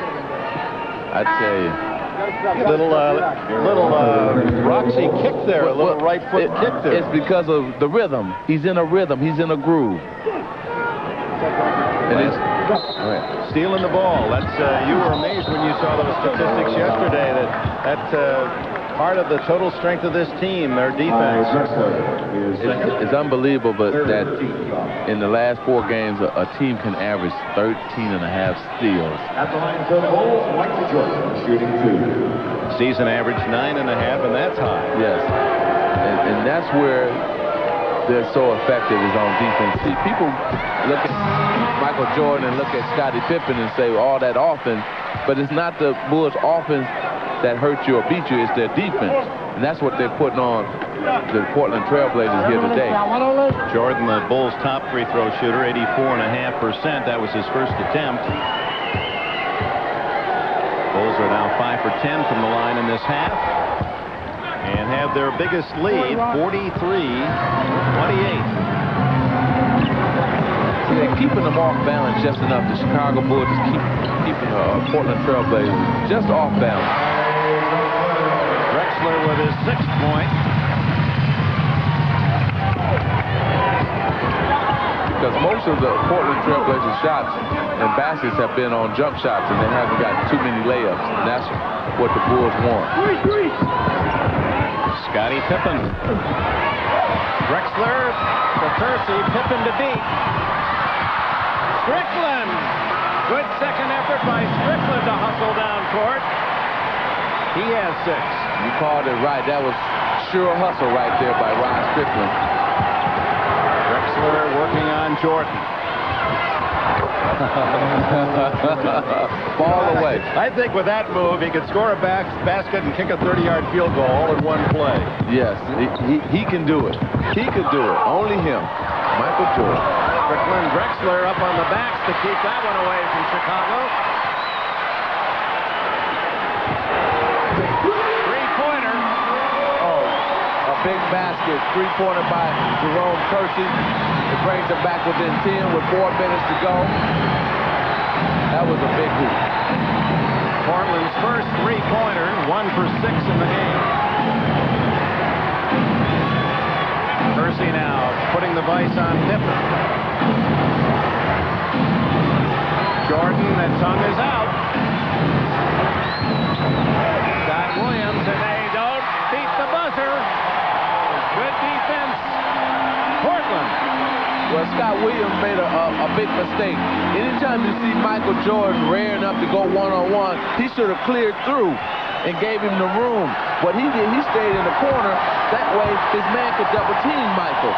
I tell you. Little Roxy kick there, a little right foot kick there. It's because of the rhythm. He's in a rhythm. He's in a groove. And it's stealing the ball. That's you were amazed when you saw those statistics yesterday. That's part of the total strength of this team. Their defense it's unbelievable, but that in the last 4 games, a team can average 13.5 steals. At the line for the Bulls, Michael Jordan shooting 2. Season average 9.5, and that's high. Yes, and that's where they're so effective is on defense. See, people look at Michael Jordan and look at Scottie Pippen and say all that offense, but it's not the Bulls' offense that hurt you or beat you, it's their defense. And that's what they're putting on the Portland Trailblazers here today. Jordan, the Bulls' top free throw shooter, 84.5%. That was his first attempt. Bulls are now 5 for 10 from the line in this half, and have their biggest lead, 43-28. They're keeping them off balance just enough. The Chicago Bulls just keeping Portland Trailblazers just off balance. Drexler with his 6th point. Because most of the Portland Trailblazers shots and baskets have been on jump shots, and they haven't got too many layups, and that's what the Bulls want. Scottie Pippen. Drexler to Kersey, Pippen to beat. Strickland. Good second effort by Strickland to hustle down court. He has 6. You called it right. That was sure hustle right there by Rod Strickland. Drexler working on Jordan. Ball away. I think with that move, he could score a basket and kick a 30-yard field goal all in one play. Yes, he can do it. He could do it. Only him. Michael Jordan. Strickland, Drexler up on the backs to keep that one away from Chicago. Three-pointer. Oh, a big basket. Three-pointer by Jerome Kersey. It brings him back within 10 with 4 minutes to go. That was a big hoop. Portland's first three-pointer, 1 for 6 in the game. Kersey now putting the vice on Pippen. Jordan, that tongue is out. Scott Williams, and they don't beat the buzzer. Good defense. Portland. Well, Scott Williams made a big mistake. Anytime you see Michael Jordan raring up to go one-on-one, he should have cleared through and gave him the room. What he did, he stayed in the corner. That way, his man could double-team Michael.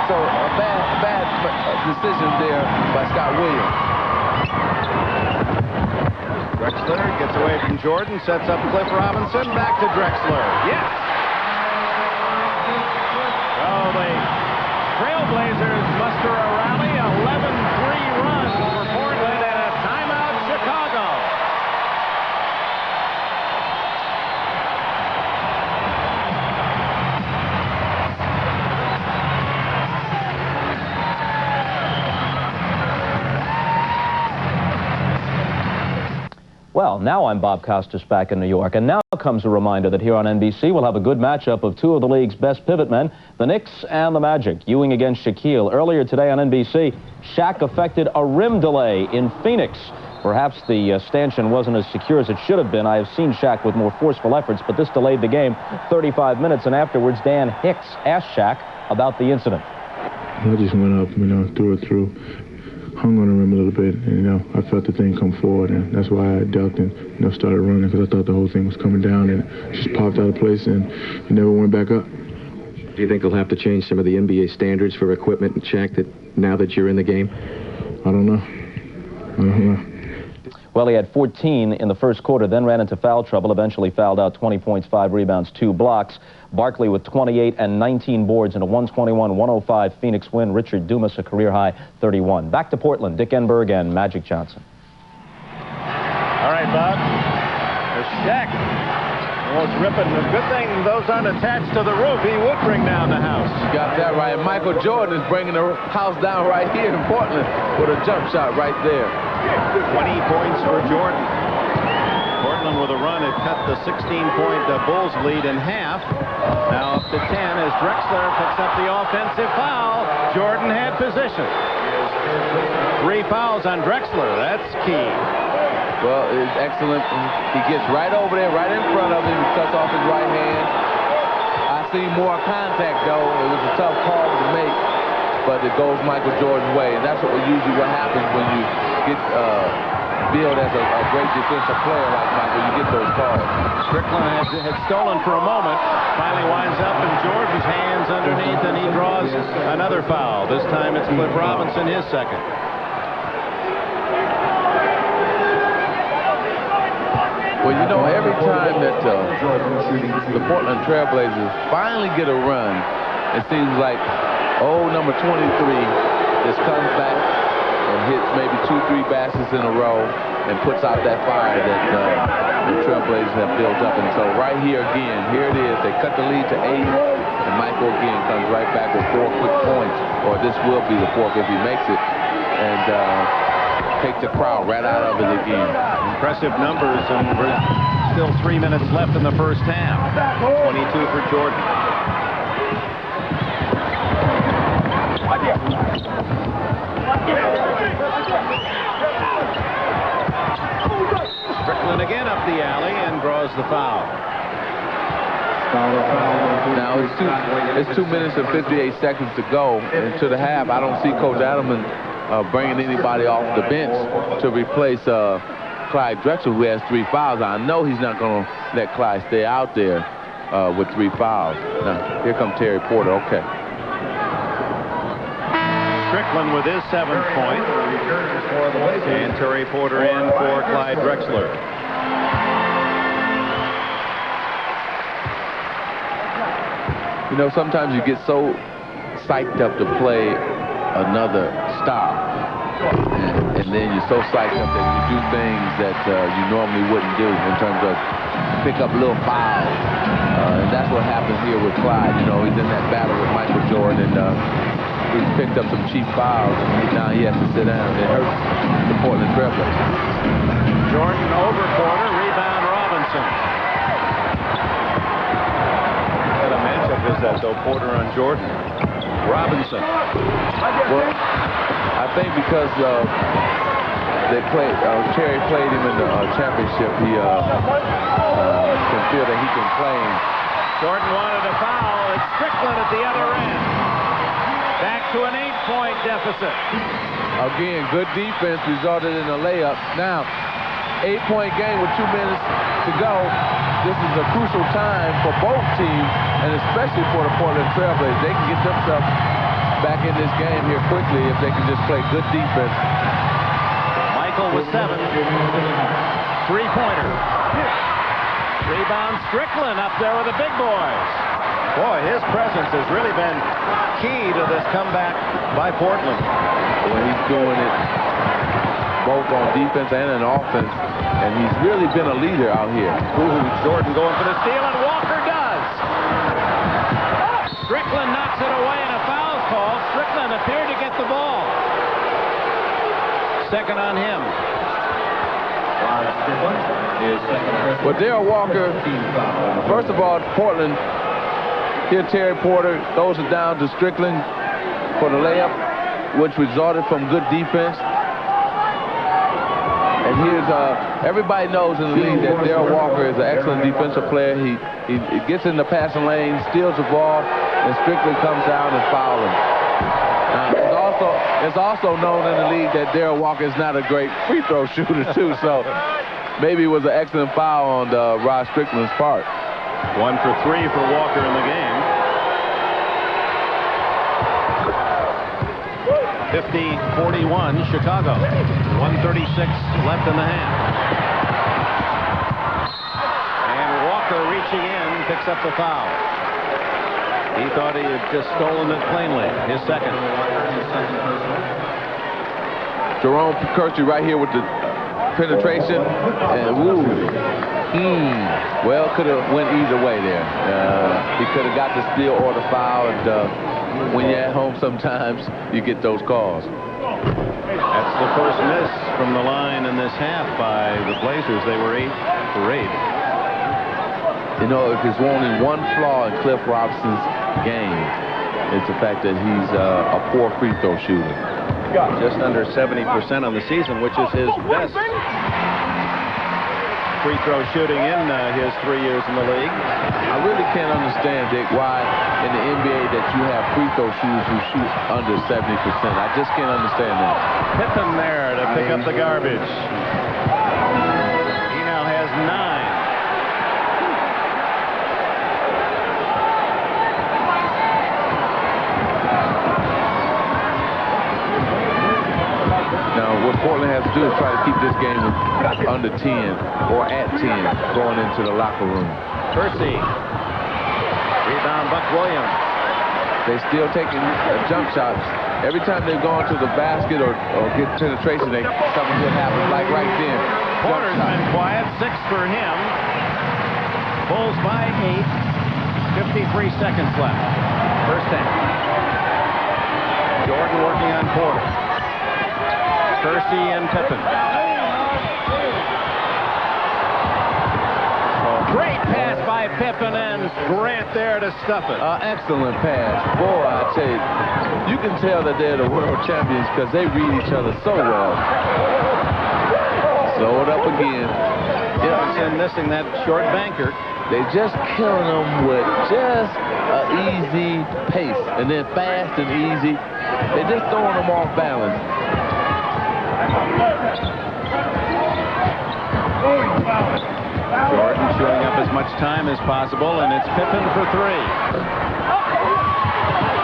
So a bad decision there by Scott Williams. Drexler gets away from Jordan, sets up Cliff Robinson, back to Drexler. Yes! Oh, the Trailblazers muster a rally, 11-3 run for Portland, and a timeout Chicago. Well, now I'm Bob Costas back in New York, and now comes a reminder that here on NBC we'll have a good matchup of two of the league's best pivot men, the Knicks and the Magic. Ewing against Shaquille. Earlier today on NBC, Shaq affected a rim delay in Phoenix. Perhaps the stanchion wasn't as secure as it should have been. I have seen Shaq with more forceful efforts, but this delayed the game 35 minutes, and afterwards Dan Hicks asked Shaq about the incident. I just went up, threw it through. Hung on the rim a little bit, and, I felt the thing come forward, and that's why I ducked and, started running, because I thought the whole thing was coming down, and it just popped out of place, and it never went back up. Do you think they'll have to change some of the NBA standards for equipment and Shaq now that you're in the game? I don't know. Well, he had 14 in the first quarter, then ran into foul trouble, eventually fouled out 20 points, 5 rebounds, 2 blocks. Barkley with 28 and 19 boards in a 121-105 Phoenix win. Richard Dumas, a career-high 31. Back to Portland, Dick Enberg and Magic Johnson. All right, Bob. There's Shaq. Almost ripping. The good thing those aren't attached to the roof. He would bring down the house. You got that right. Michael Jordan is bringing the house down right here in Portland with a jump shot right there. 20 points for Jordan. Portland with a run had cut the 16-point Bulls lead in half. Now up to 10 as Drexler picks up the offensive foul. Jordan had position. 3 fouls on Drexler. That's key. Well, it's excellent. He gets right over there, right in front of him. He cuts off his right hand. I see more contact, though. It was a tough call to make, but it goes Michael Jordan's way. And that's what happens when you get billed as a great defensive player like Michael. You get those calls. Strickland had stolen for a moment. Finally winds up in Jordan's hands underneath, and he draws another foul. This time it's Cliff Robinson, his second. Well, every time that the Portland Trailblazers finally get a run, it seems like, number 23 just comes back and hits maybe 2-3 baskets in a row and puts out that fire that the Trailblazers have built up. And so right here again, here it is. They cut the lead to 8, and Michael again comes right back with 4 quick points, or this will be the 4th if he makes it, and take the crowd right out of it again. Impressive numbers, and we're still 3 minutes left in the first half. 22 for Jordan. Strickland again up the alley and draws the foul. Now it's 2 minutes and 58 seconds to go into the half. I don't see Coach Adelman bringing anybody off the bench to replace Clyde Drexler, who has 3 fouls. I know he's not going to let Clyde stay out there with 3 fouls. Now, here comes Terry Porter. Okay. Strickland with his 7th point. And Terry Porter in for Clyde Drexler. Sometimes you get so psyched up to play another star, and then you're so psyched up that you do things that you normally wouldn't do in terms of pick up little fouls, and that's what happens here with Clyde. He's in that battle with Michael Jordan, and he's picked up some cheap fouls, and now he has to sit down. It hurts the Portland Trailblazers. Jordan over Porter, rebound Robinson. What a matchup is that, though, Porter on Jordan? Robinson. Well, I think because Terry played him in the championship, he can feel that he can play him. Jordan wanted a foul. It's Strickland at the other end. Back to an 8-point deficit. Again, good defense resulted in a layup. Now, 8-point game with 2 minutes to go. This is a crucial time for both teams, and especially for the Portland Trailblazers. They can get themselves back in this game here quickly if they can just play good defense. Michael with 7. 3-pointer. Rebound Strickland up there with the big boys. Boy, his presence has really been key to this comeback by Portland. Well, he's doing it both on defense and on offense, and he's really been a leader out here. Jordan going for the steal, and Walker does. Strickland knocks it away, and a foul call. Strickland appeared to get the ball. Second on him. Well, Darrell Walker, first of all, Portland, here Terry Porter throws it down to Strickland for the layup, which resulted from good defense. And here's, everybody knows in the league that Darrell Walker is an excellent defensive player. He gets in the passing lane, steals the ball, and Strickland comes down and fouls him. It's also known in the league that Darrell Walker is not a great free throw shooter, too, so maybe it was an excellent foul on Rod Strickland's part. 1 for 3 for Walker in the game. 50-41, Chicago. 1:36 left in the half. And Walker reaching in, picks up the foul. He thought he had just stolen it plainly. His second. Jerome Kersey right here with the penetration. And woo. Well, could have went either way there. He could have got the steal or the foul. And when you're at home sometimes, you get those calls. That's the first miss from the line in this half by the Blazers. They were 8 for 8. You know, if there's only one flaw in Cliff Robinson's game, it's the fact that he's a poor free throw shooter. Just under 70% on the season, which is his best free throw shooting in his 3 years in the league. I really can't understand, Dick, why in the NBA that you have free throw shooters who shoot under 70%. I just can't understand that. Pippen there to pick up the garbage. He now has 9. Now, what Portland has to do is try to keep this game under 10 or at 10 going into the locker room. Kersey. Rebound, Buck Williams. They're still taking jump shots. Every time they've gone to the basket or get penetration, something good happens, like right then. Porter's been quiet, 6 for him. Bulls by 8. 53 seconds left. First half. Jordan working on Porter. Kersey and Pippen. Great pass by Pippen and Grant there to stuff it. Excellent pass. Boy, I tell you, you can tell that they're the world champions because they read each other so well. Slow it up again. Jefferson missing that short banker. They just killing them with just an easy pace. And then fast and easy. They're just throwing them off balance. Jordan chewing up as much time as possible, and it's Pippen for 3.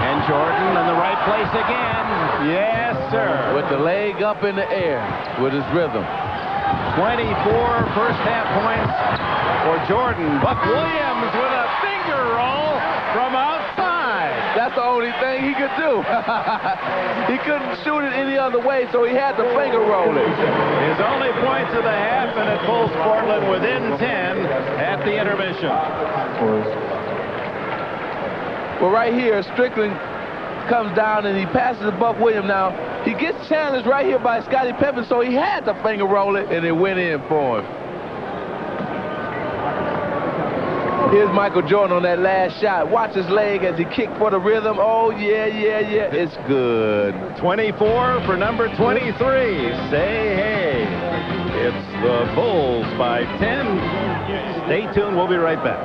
And Jordan in the right place again. Yes, sir. With the leg up in the air with his rhythm. 24 first half points for Jordan. Buck Williams with a finger roll from outside. That's the only thing he could do. He couldn't shoot it any other way, so he had to finger roll it. His only points of the half, and it pulls Portland within 10 at the intermission. Well, right here, Strickland comes down and he passes to Buck Williams. Now, he gets challenged right here by Scottie Pippen, so he had to finger roll it, and it went in for him. Here's Michael Jordan on that last shot. Watch his leg as he kicked for the rhythm. Oh, yeah. It's good. 24 for number 23. Say hey. It's the Bulls by 10. Stay tuned. We'll be right back.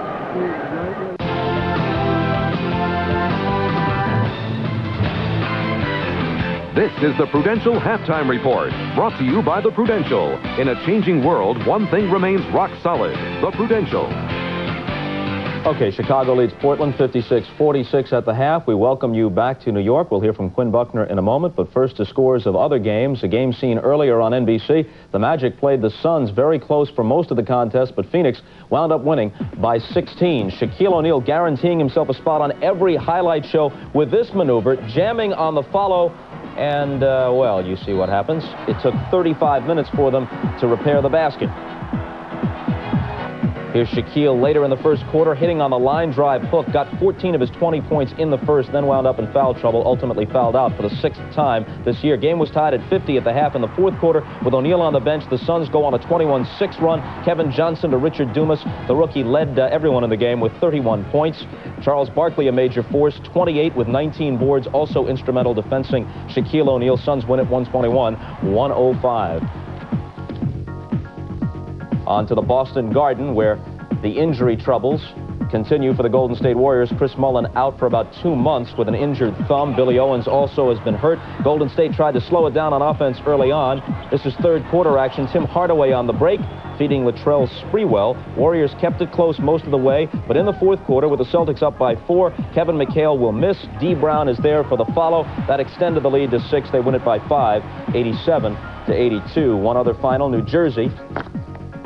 This is the Prudential Halftime Report, brought to you by the Prudential. In a changing world, one thing remains rock solid: the Prudential. Okay, Chicago leads Portland 56-46 at the half. We welcome you back to New York. We'll hear from Quinn Buckner in a moment, but first to scores of other games. A game seen earlier on NBC. The Magic played the Suns very close for most of the contest, but Phoenix wound up winning by 16. Shaquille O'Neal guaranteeing himself a spot on every highlight show with this maneuver, jamming on the follow. And, well, you see what happens. It took 35 minutes for them to repair the basket. Here's Shaquille later in the first quarter, hitting on the line drive hook, got 14 of his 20 points in the first, then wound up in foul trouble, ultimately fouled out for the 6th time this year. Game was tied at 50 at the half in the fourth quarter. With O'Neal on the bench, the Suns go on a 21-6 run. Kevin Johnson to Richard Dumas. The rookie led everyone in the game with 31 points. Charles Barkley, a major force, 28 with 19 boards, also instrumental defensing Shaquille O'Neal. Suns win it 121-105. On to the Boston Garden, where the injury troubles continue for the Golden State Warriors. Chris Mullin out for about 2 months with an injured thumb. Billy Owens also has been hurt. Golden State tried to slow it down on offense early on. This is third quarter action. Tim Hardaway on the break, feeding Latrell Sprewell. Warriors kept it close most of the way, but in the fourth quarter, with the Celtics up by 4, Kevin McHale will miss. D. Brown is there for the follow. That extended the lead to 6. They win it by 5, 87-82. One other final, New Jersey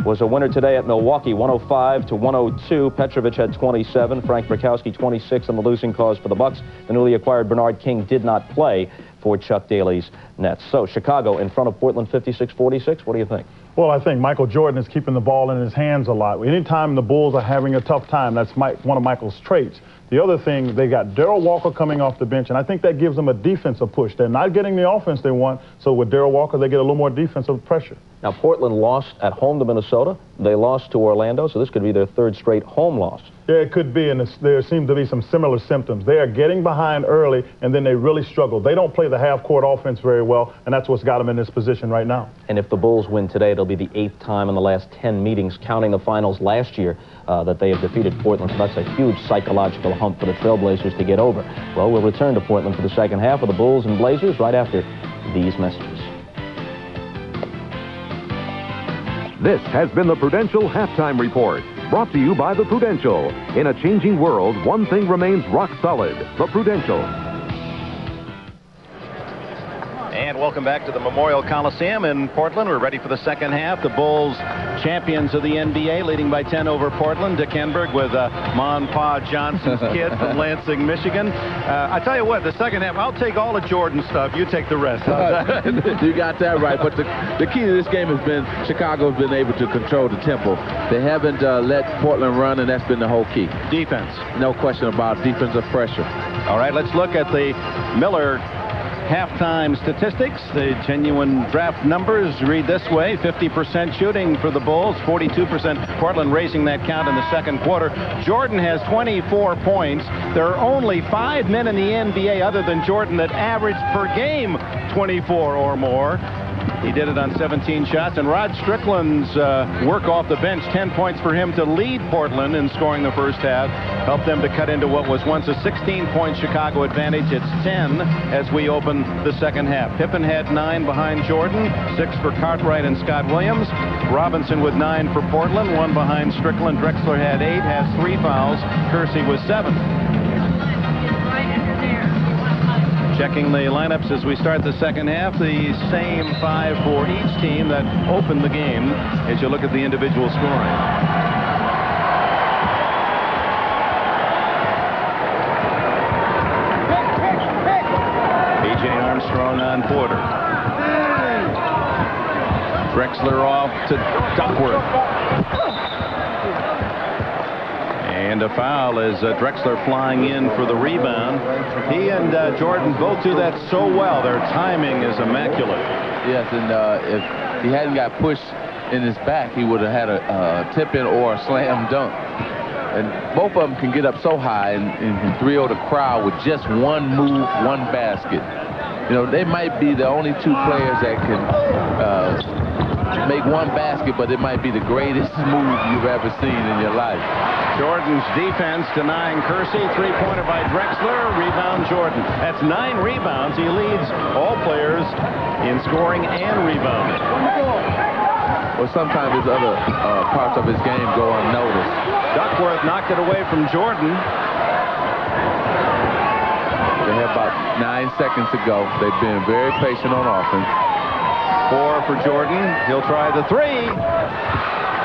was a winner today at Milwaukee, 105-102. Petrovic had 27, Frank Brakowski 26 on the losing cause for the Bucks. The newly acquired Bernard King did not play for Chuck Daly's Nets. So Chicago in front of Portland 56-46. What do you think? Well, I think Michael Jordan is keeping the ball in his hands a lot. Anytime the Bulls are having a tough time, that's one of Michael's traits. The other thing, they got Darrell Walker coming off the bench, and I think that gives them a defensive push. They're not getting the offense they want, so with Darrell Walker, they get a little more defensive pressure. Now, Portland lost at home to Minnesota. They lost to Orlando, so this could be their 3rd straight home loss. Yeah, it could be, and there seem to be some similar symptoms. They are getting behind early, and then they really struggle. They don't play the half-court offense very well, and that's what's got them in this position right now. And if the Bulls win today, it'll be the 8th time in the last 10 meetings, counting the finals last year, that they have defeated Portland. So that's a huge psychological hump for the Trailblazers to get over. Well, we'll return to Portland for the second half of the Bulls and Blazers right after these messages. This has been the Prudential Halftime Report, brought to you by the Prudential. In a changing world, one thing remains rock solid: the Prudential. And welcome back to the Memorial Coliseum in Portland. We're ready for the second half. The Bulls, champions of the NBA, leading by 10 over Portland. Dick Enberg with Mon Pa Johnson's kid from Lansing, Michigan. I tell you what, the second half, I'll take all the Jordan stuff. You take the rest. You got that right. But the key to this game has been Chicago's been able to control the tempo. They haven't let Portland run, and that's been the whole key. Defense. No question about defensive pressure. All right, let's look at the Miller halftime statistics. The genuine draft numbers read this way: 50% shooting for the Bulls, 42% Portland, raising that count in the second quarter. Jordan has 24 points. There are only 5 men in the NBA other than Jordan that average per game 24 or more. He did it on 17 shots, and Rod Strickland's work off the bench, 10 points for him to lead Portland in scoring the first half, helped them to cut into what was once a 16-point Chicago advantage. It's 10 as we open the second half. Pippen had 9 behind Jordan, 6 for Cartwright and Scott Williams. Robinson with 9 for Portland, 1 behind Strickland. Drexler had 8, has 3 fouls. Kersey was 7. Checking the lineups as we start the second half, the same 5 for each team that opened the game as you look at the individual scoring. B.J. Armstrong on Porter. Drexler off to Duckworth. And a foul as Drexler flying in for the rebound. He and Jordan both do that so well. Their timing is immaculate. Yes, and if he hadn't got pushed in his back, he would have had a tip-in or a slam dunk. And both of them can get up so high and can thrill the crowd with just one move, one basket. You know, they might be the only 2 players that can make one basket, but it might be the greatest move you've ever seen in your life. Jordan's defense denying Kersey. 3-pointer by Drexler. Rebound Jordan. That's 9 rebounds. He leads all players in scoring and rebounding. Well, sometimes his other parts of his game go unnoticed. Duckworth knocked it away from Jordan. They have about 9 seconds to go. They've been very patient on offense. 4 for Jordan. He'll try the 3.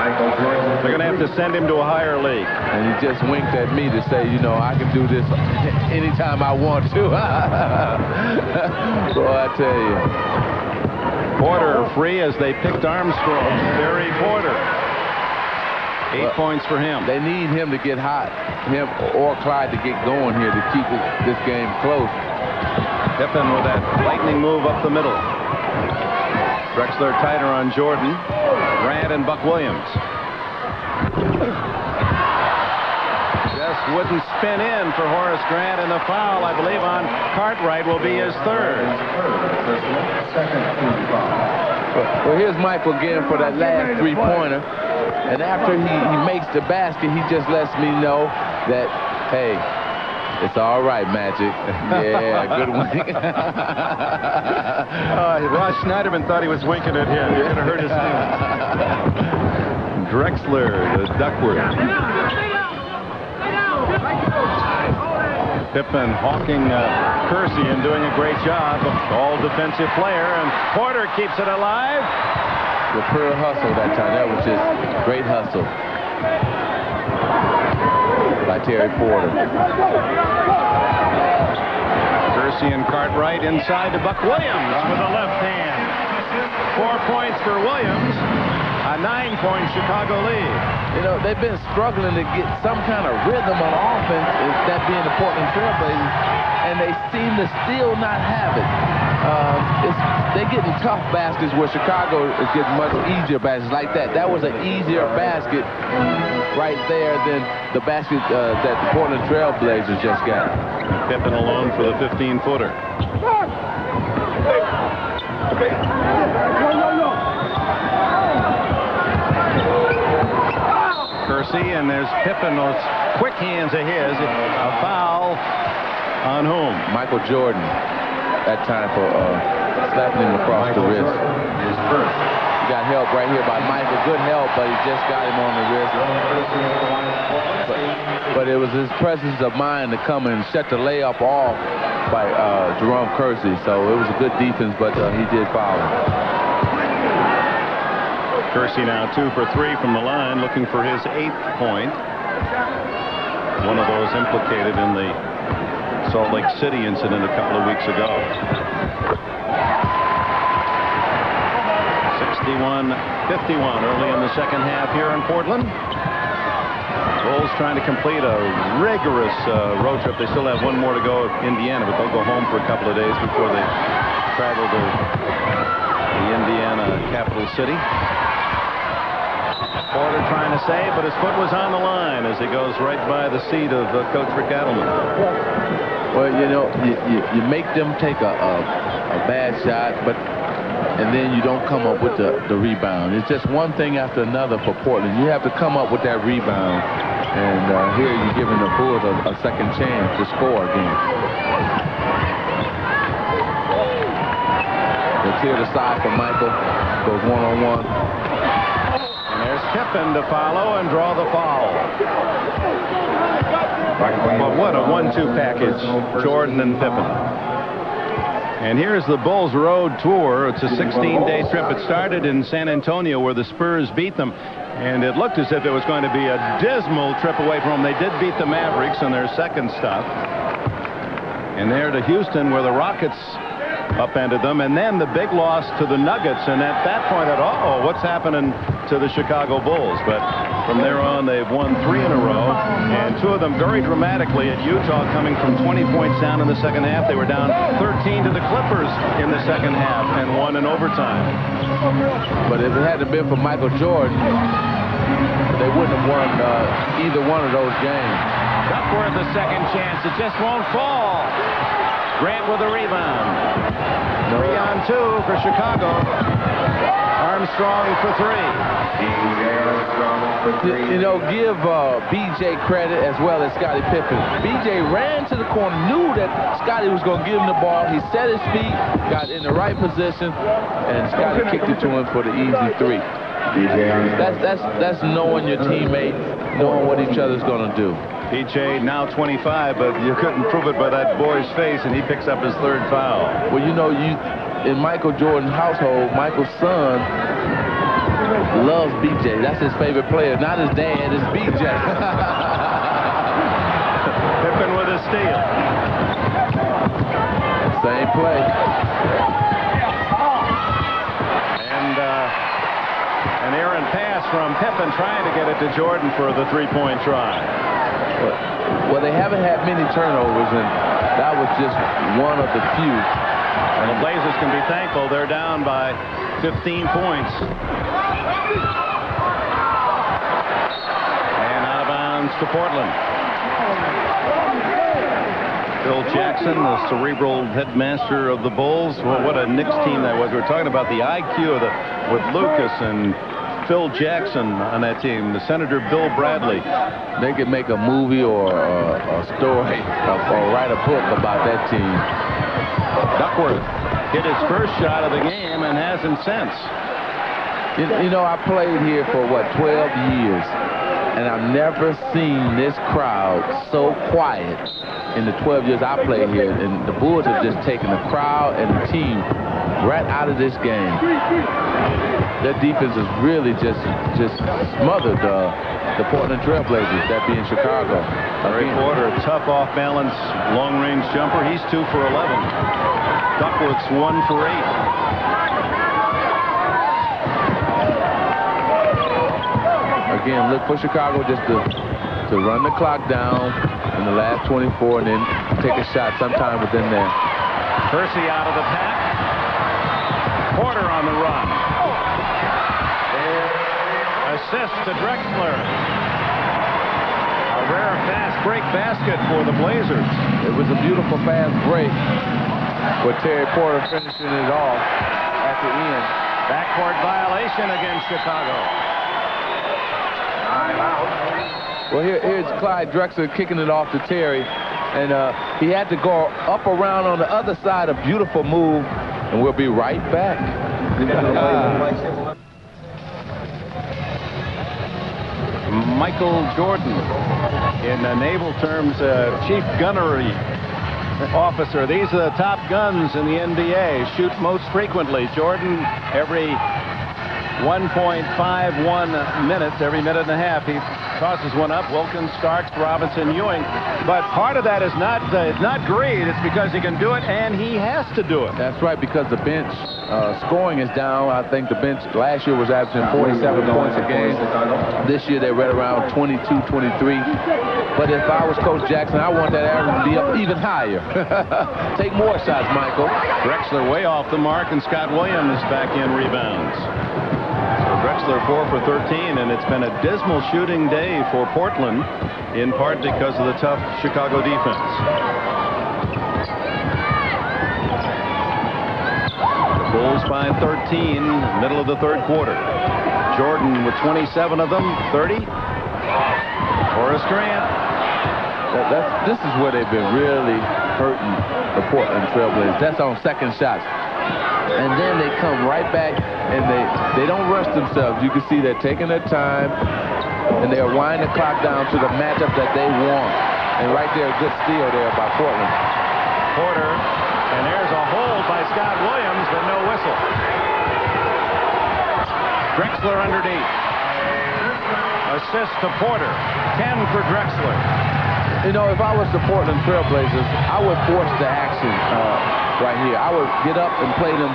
They're going to have to send him to a higher league. And he just winked at me to say, you know, I can do this anytime I want to. Boy, I tell you. Porter free as they picked Armstrong. Barry Porter. 8 points for him. They need him to get hot, him or Clyde to get going here to keep this game close. Pippen with that lightning move up the middle. Drexler tighter on Jordan. Grant and Buck Williams. Just wouldn't spin in for Horace Grant, and the foul, I believe, on Cartwright will be his third. Well, here's Michael again for that last three-pointer. And after he makes the basket, he just lets me know that, hey, it's all right, Magic. Yeah, good wink. Ross Schneiderman thought he was winking at him. You're going to hurt his feelings. Drexler, the Duckworth. Pippen hawking Kersey and doing a great job. All defensive player, and Porter keeps it alive. The pure hustle that time. That was just great hustle by Terry Porter. Kersey and Cartwright inside to Buck Williams with the left hand. 4 points for Williams. A 9-point Chicago lead. You know, they've been struggling to get some kind of rhythm on offense, that being the Portland Trailblazers, and they seem to still not have it. They're getting tough baskets where Chicago is getting much easier baskets like that. That was an easier basket right there than the basket that the Portland Trailblazers just got. Pippen alone for the 15-footer. Kersey, and there's Pippen, those quick hands of his. A foul on whom? Michael Jordan. That time for slapping him across the wrist. He got help right here by Michael. Good help, but he just got him on the wrist. But it was his presence of mind to come and shut the layup off by Jerome Kersey. So it was a good defense, but he did foul him. Kersey now 2 for 3 from the line, looking for his 8th point. One of those implicated in the Salt Lake City incident a couple of weeks ago. 61-51 early in the second half here in Portland. Bulls trying to complete a rigorous road trip. They still have one more to go at Indiana, but they'll go home for a couple of days before they travel to the Indiana capital city. Porter trying to save, but his foot was on the line as he goes right by the seat of Coach Rick Adelman. Well, you know, you make them take a bad shot, and then you don't come up with the rebound. It's just one thing after another for Portland. You have to come up with that rebound, and here you're giving the Bulls a second chance to score again. They clear the side for Michael, goes one-on-one. There's Pippen to follow and draw the foul. Well, what a 1-2 package, Jordan and Pippen. And here's the Bulls road tour. It's a 16-day trip. It started in San Antonio where the Spurs beat them. And it looked as if it was going to be a dismal trip away from home. They did beat the Mavericks in their second stop. And there to Houston where the Rockets upended them, and then the big loss to the Nuggets, and at that point what's happening to the Chicago Bulls? But from there on they've won 3 in a row, and 2 of them very dramatically at Utah, coming from 20 points down in the second half. They were down 13 to the Clippers in the second half and won in overtime. But if it hadn't been for Michael Jordan, they wouldn't have won either one of those games. Duckworth a second chance. It just won't fall. Grant with a rebound. 3 on 2 for Chicago. Armstrong for 3. You know, give B.J. credit as well as Scottie Pippen. B.J. ran to the corner, knew that Scottie was going to give him the ball. He set his feet, got in the right position, and Scottie kicked it to him for the easy 3. That's knowing your teammates, knowing what each other's going to do. PJ now 25, but you couldn't prove it by that boy's face, and he picks up his 3rd foul. Well, you know, in Michael Jordan's household, Michael's son loves BJ. That's his favorite player. Not his dad, it's BJ. Pippen with a steal. Same play. And an errant pass from Pippen trying to get it to Jordan for the three-point try. Well, they haven't had many turnovers, and that was just one of the few. And the Blazers can be thankful they're down by 15 points. And out of bounds to Portland. Phil Jackson, the cerebral headmaster of the Bulls. Well, what a Knicks team that was. We're talking about the IQ with Lucas and Phil Jackson on that team. The Senator Bill Bradley. They could make a movie or a story or write a book about that team. Duckworth hit his first shot of the game and hasn't since. You know, I played here for, 12 years, and I've never seen this crowd so quiet in the 12 years I played here. And the Bulls have just taken the crowd and the team right out of this game. Their defense has really just smothered the Portland Trailblazers, that being Chicago. Terry Porter, tough off-balance, long-range jumper. He's 2 for 11. Duckworth's 1 for 8. Again, look for Chicago just to run the clock down in the last 24 and then take a shot sometime within there. Percy out of the pack. Porter on the run. Assist to Drexler. A rare fast break basket for the Blazers. It was a beautiful fast break with Terry Porter finishing it off at the end. Backcourt violation against Chicago. Well, here's Clyde Drexler kicking it off to Terry, and he had to go up around on the other side. A beautiful move, and we'll be right back. Michael Jordan, in naval terms, chief gunnery officer. These are the top guns in the NBA, shoot most frequently. Jordan, every 1.51 minutes, every minute and a half, he tosses one up. Wilkins, Starks, Robinson, Ewing. But part of that is not greed. It's because he can do it, and he has to do it. That's right, because the bench scoring is down. I think the bench last year was averaging 47 points a game. This year they're right around 22, 23. But if I was Coach Jackson, I want that average to be up even higher. Take more shots, Michael. Drexler way off the mark, and Scott Williams back in rebounds. Drexler 4 for 13, and it's been a dismal shooting day for Portland, in part because of the tough Chicago defense. The Bulls by 13, middle of the third quarter. Jordan with 27 of them, 30. Horace Grant. This is where they've been really hurting the Portland Trailblazers. That's on second shots. And then they come right back, and they don't rush themselves. You can see they're taking their time, and they're winding the clock down to the matchup that they want. And right there, a good steal there by Portland. Porter, and there's a hold by Scott Williams, but no whistle. Drexler underneath. Assist to Porter. 10 for Drexler. You know, if I was the Portland Trailblazers, I would force the action right here. I would get up and play them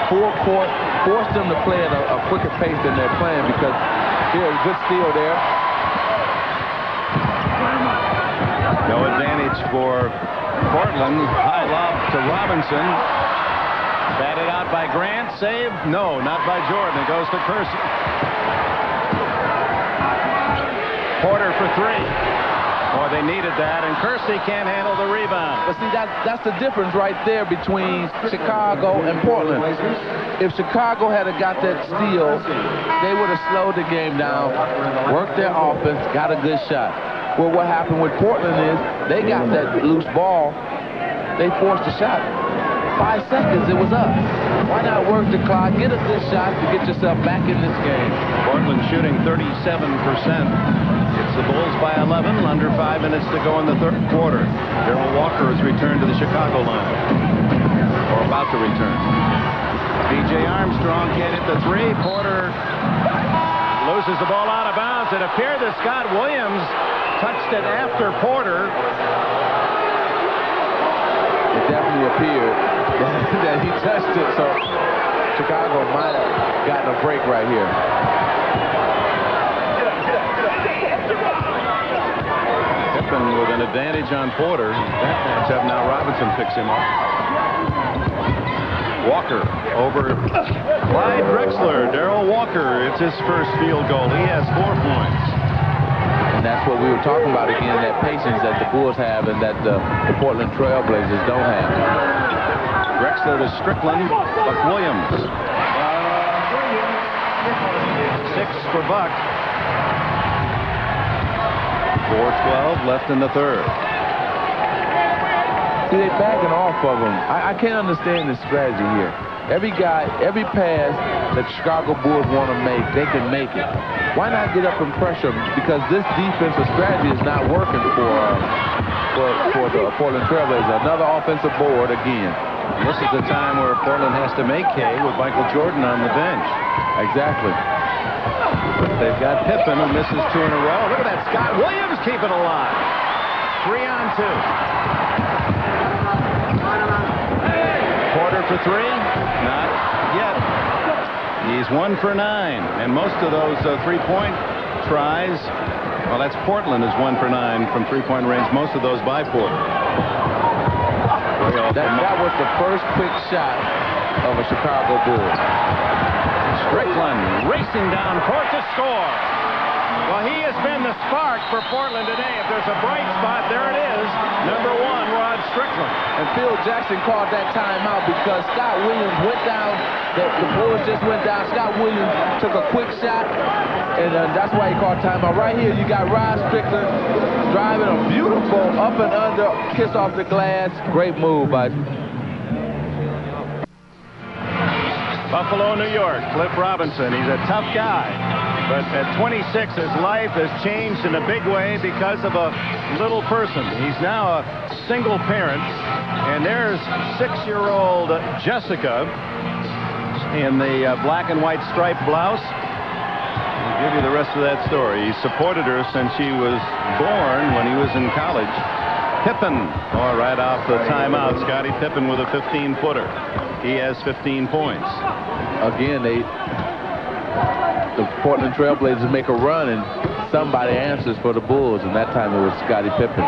full court, force them to play at a quicker pace than they're playing, because here's a good steal there. No advantage for Portland. High lob to Robinson. Batted out by Grant. Saved? No, not by Jordan. It goes to Percy. Porter for 3. Oh, they needed that, and Kersey can't handle the rebound. But see, that's the difference right there between Chicago and Portland. If Chicago had got that steal, they would have slowed the game down, worked their offense, got a good shot. Well, what happened with Portland is they got that loose ball, they forced a shot. 5 seconds, it was up. Why not work the clock, get a good shot to get yourself back in this game? Portland shooting 37%. It's the Bulls by 11, under 5 minutes to go in the third quarter. Darrell Walker has returned to the Chicago line, or about to return. B.J. Armstrong can't hit the 3. Porter loses the ball out of bounds. It appeared that Scott Williams touched it after Porter. It definitely appeared that he touched it, so Chicago might have gotten a break right here. Pippen with an advantage on Porter. That matchup now Robinson picks him up. Walker over Clyde Drexler. Darrell Walker, it's his first field goal. He has 4 points. And that's what we were talking about again, that patience that the Bulls have and that the Portland Trail Blazers don't have. Drexler to Strickland. Buck Williams. 6 for Buck. 4:12 left in the third. See, they're backing off of him. I can't understand the strategy here. Every guy, every pass that Chicago Bulls want to make, they can make it. Why not get up and pressure? Because this defensive strategy is not working for the Portland Trail Blazers. Another offensive board again. This is the time where Portland has to make hay with Michael Jordan on the bench. Exactly. They've got Pippen, who misses 2 in a row. Look at that. Scott Williams keeping alive. 3 on 2. Porter for 3. Not yet. He's 1 for 9. And most of those 3-point tries, well, that's Portland is 1 for 9 from 3-point range. Most of those by Porter. That was the first quick shot of a Chicago Bull. Strickland racing down court to score. Well, he has been the spark for Portland today. If there's a bright spot, there it is. Number 1, Rod Strickland. And Phil Jackson called that timeout because Scott Williams went down. The Bulls just went down. Scott Williams took a quick shot, and that's why he called timeout. Right here, you got Rod Strickland driving a beautiful up and under kiss off the glass. Great move by Buffalo, New York. Cliff Robinson. He's a tough guy. But at 26, his life has changed in a big way because of a little person. He's now a single parent. And there's 6-year-old Jessica in the black and white striped blouse. I'll give you the rest of that story. He supported her since she was born when he was in college. Pippen, right off the timeout. Scottie Pippen with a 15-footer. He has 15 points. Again, the Portland Trail Blazers make a run, and somebody answers for the Bulls, and that time it was Scottie Pippen.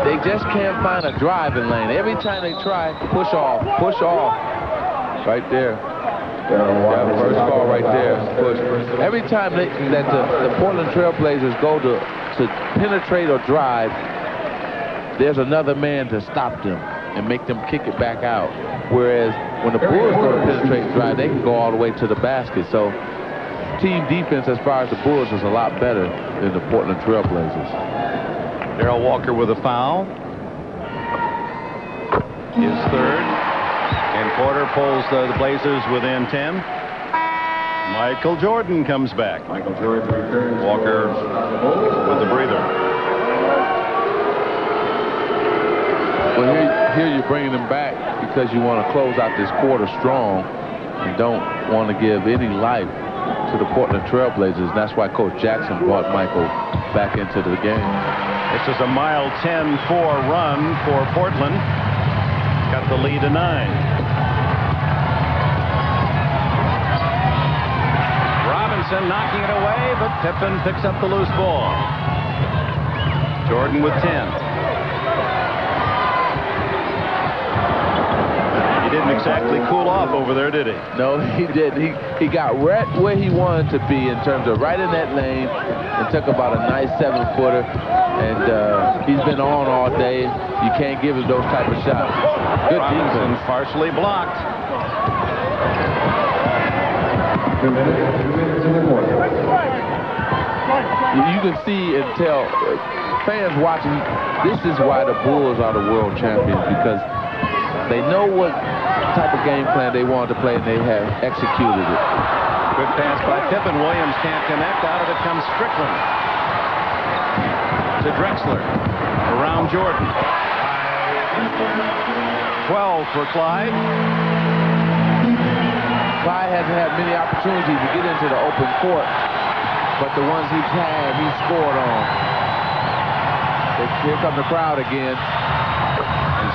They just can't find a driving lane. Every time they try, push off. Right there. That first call right there. Push. Every time that the Portland Trail Blazers go to penetrate or drive, there's another man to stop them and make them kick it back out. Whereas when the Bulls go to penetrate and drive, they can go all the way to the basket. So team defense as far as the Bulls is a lot better than the Portland Trail Blazers. Darrell Walker with a foul. His third. And Porter pulls the Blazers within 10. Michael Jordan comes back. Michael Jordan returns. Walker with the breather. Well, here you're bringing them back because you want to close out this quarter strong and don't want to give any life to the Portland Trail Blazers. And that's why Coach Jackson brought Michael back into the game. This is a mild 10-4 run for Portland. Got the lead to 9. Robinson knocking it away, but Pippen picks up the loose ball. Jordan with 10. Didn't exactly cool off over there, did he? No, he didn't. He got right where he wanted to be in terms of right in that lane and took about a nice 7-footer. And he's been on all day. You can't give him those type of shots. Good defense. Partially blocked. 2 minutes in the quarter. You can see and tell fans watching, this is why the Bulls are the world champions, because they know what type of game plan they want to play, and they have executed it. Good pass by Pippen. Williams can't connect. Out of it comes Strickland. To Drexler. Around Jordan. 12 for Clyde. Clyde hasn't had many opportunities to get into the open court, but the ones he's had, he's scored on. Here come the crowd again.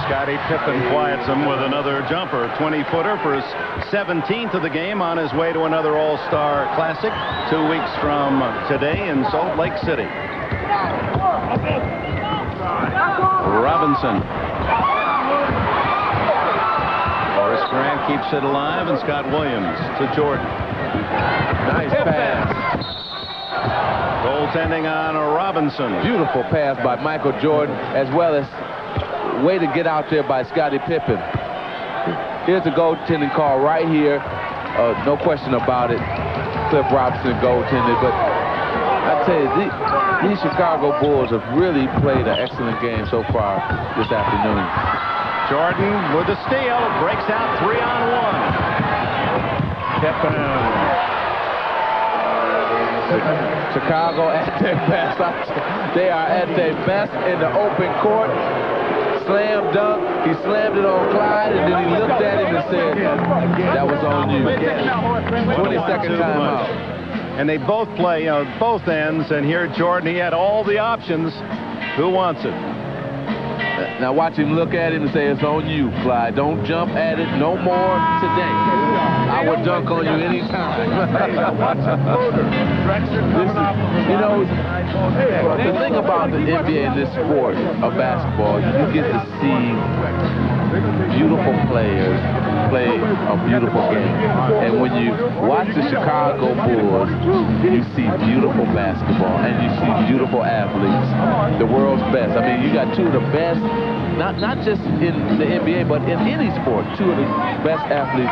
Scottie Pippen quiets him with another jumper. 20-footer for his 17th of the game, on his way to another All-Star Classic 2 weeks from today in Salt Lake City. Robinson. Horace Grant keeps it alive, and Scott Williams to Jordan. Nice pass. Goaltending on Robinson. Beautiful pass by Michael Jordan, as well as way to get out there by Scottie Pippen. Here's a goaltending call right here. No question about it. Cliff Robinson goaltended, but I tell you, these Chicago Bulls have really played an excellent game so far this afternoon. Jordan with the steal, breaks out 3-on-1. Pippen. Chicago at their best. They are at their best in the open court. Slam dunk. He slammed it on Clyde, and then he looked at him and said, "That was on you." 20-second timeout. And they both play, both ends. And here Jordan, he had all the options. Who wants it? Now watch him look at him and say, "It's on you, Clyde. Don't jump at it no more today. I will dunk on you anytime." You know, the thing about the NBA and this sport of basketball, you get to see beautiful players play a beautiful game. And when you watch the Chicago Bulls, you see beautiful basketball and you see beautiful athletes, the world's best. I mean, you got two of the best, not just in the NBA, but in any sport, two of the best athletes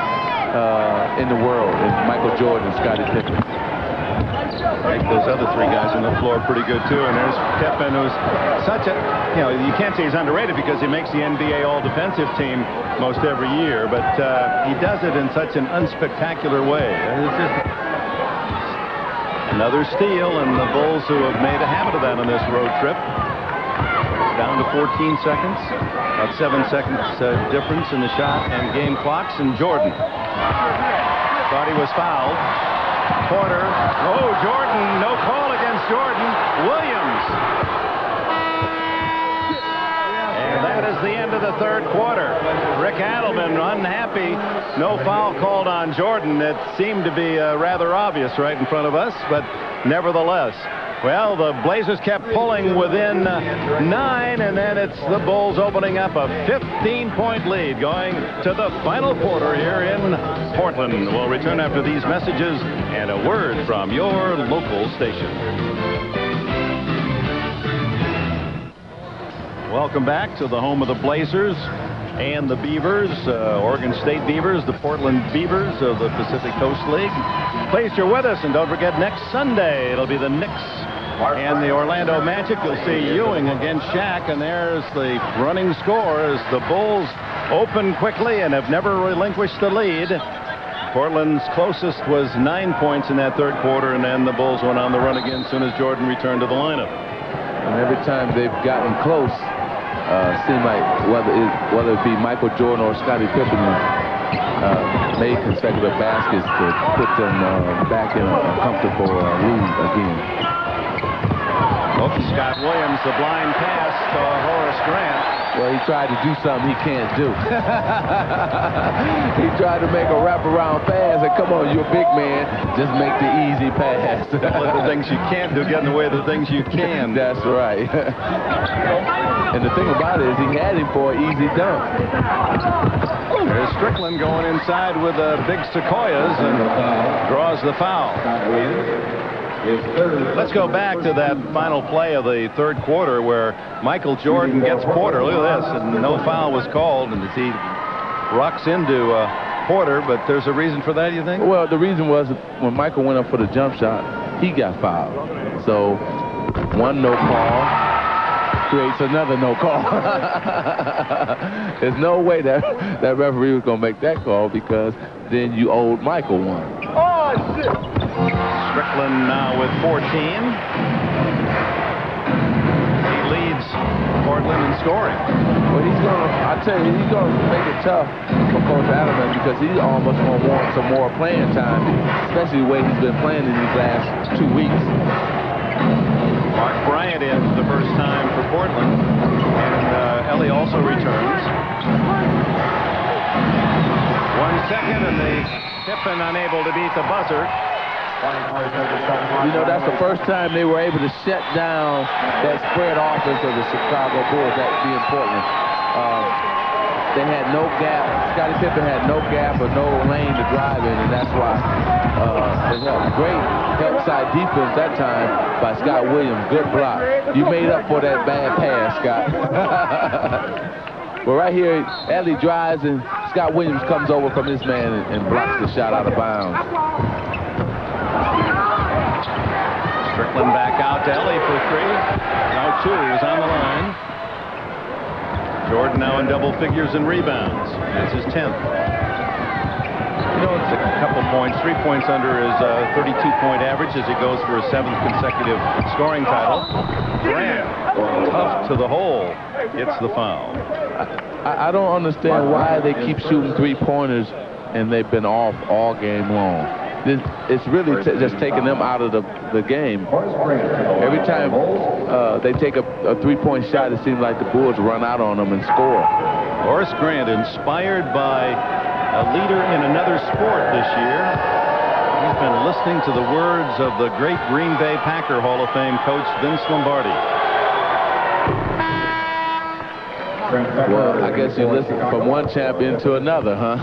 in the world, in Michael Jordan and Scottie Pippen. I think those other three guys on the floor are pretty good too. And there's Pippen, who's such a, you can't say he's underrated because he makes the NBA all-defensive team most every year, but he does it in such an unspectacular way. It's just another steal, and the Bulls, who have made a habit of that on this road trip, down to 14 seconds, about 7 seconds difference in the shot and game clocks. And Jordan thought he was fouled. Porter. Oh, Jordan. No call against Jordan. Williams. And that is the end of the third quarter. Rick Adelman unhappy. No foul called on Jordan. It seemed to be rather obvious right in front of us, but nevertheless. Well, the Blazers kept pulling within 9, and then it's the Bulls opening up a 15-point lead going to the final quarter here in Portland. We'll return after these messages and a word from your local station. Welcome back to the home of the Blazers and the Beavers, Oregon State Beavers, the Portland Beavers of the Pacific Coast League. Pleased you're with us, and don't forget next Sunday it'll be the Knicks and the Orlando Magic. You'll see Ewing against Shaq, and there's the running score as the Bulls open quickly and have never relinquished the lead. Portland's closest was 9 points in that third quarter, and then the Bulls went on the run again as soon as Jordan returned to the lineup. And every time they've gotten close, seemed like whether it be Michael Jordan or Scottie Pippen made consecutive baskets to put them back in a comfortable lead again. Oh, Scott Williams, the blind pass to Horace Grant. Well, he tried to do something he can't do. He tried to make a wraparound pass, and come on, you're a big man, just make the easy pass. Let the things you can't do get in the way of the things you can. That's right. And the thing about it is he had him for an easy dunk. There's Strickland going inside with big sequoias and draws the foul. Let's go back to that final play of the third quarter where Michael Jordan gets Porter. Look at this, and no foul was called, and he rocks into Porter, but there's a reason for that, you think? Well, the reason was when Michael went up for the jump shot, he got fouled. So one no call creates another no call. There's no way that referee was going to make that call, because then you owed Michael one. Oh, shit! Strickland now with 14. He leads Portland in scoring. Well, I tell you, he's going to make it tough for Coach Adelman, because he's almost going to want some more playing time, especially the way he's been playing in these last 2 weeks. Mark Bryant in for the first time for Portland. And Ellie also returns. 1 second, and the Pippen unable to beat the buzzer. You know, that's the first time they were able to shut down that spread offense of the Chicago Bulls, that being Portland. They had no gap. Scottie Pippen had no gap or no lane to drive in, and that's why they had great help side defense that time by Scott Williams. Good block. You made up for that bad pass, Scott. But right here, Ellie drives, and Scott Williams comes over from his man and blocks the shot out of bounds. Strickland back out to Ellie for 3. Now 2 is on the line. Jordan now in double figures in rebounds. That's his 10th. You know, it's a couple points, 3 points under his 32-point average as he goes for his 7th consecutive scoring title. Grant, tough to the hole, gets the foul. I don't understand why they keep shooting 3-pointers and they've been off all game long. It's really just taking them out of the game. Every time they take a 3-point shot, it seems like the Bulls run out on them and score. Horace Grant, inspired by a leader in another sport this year. He's been listening to the words of the great Green Bay Packer Hall of Fame coach Vince Lombardi. Well, I guess you listen from one champion to another, huh?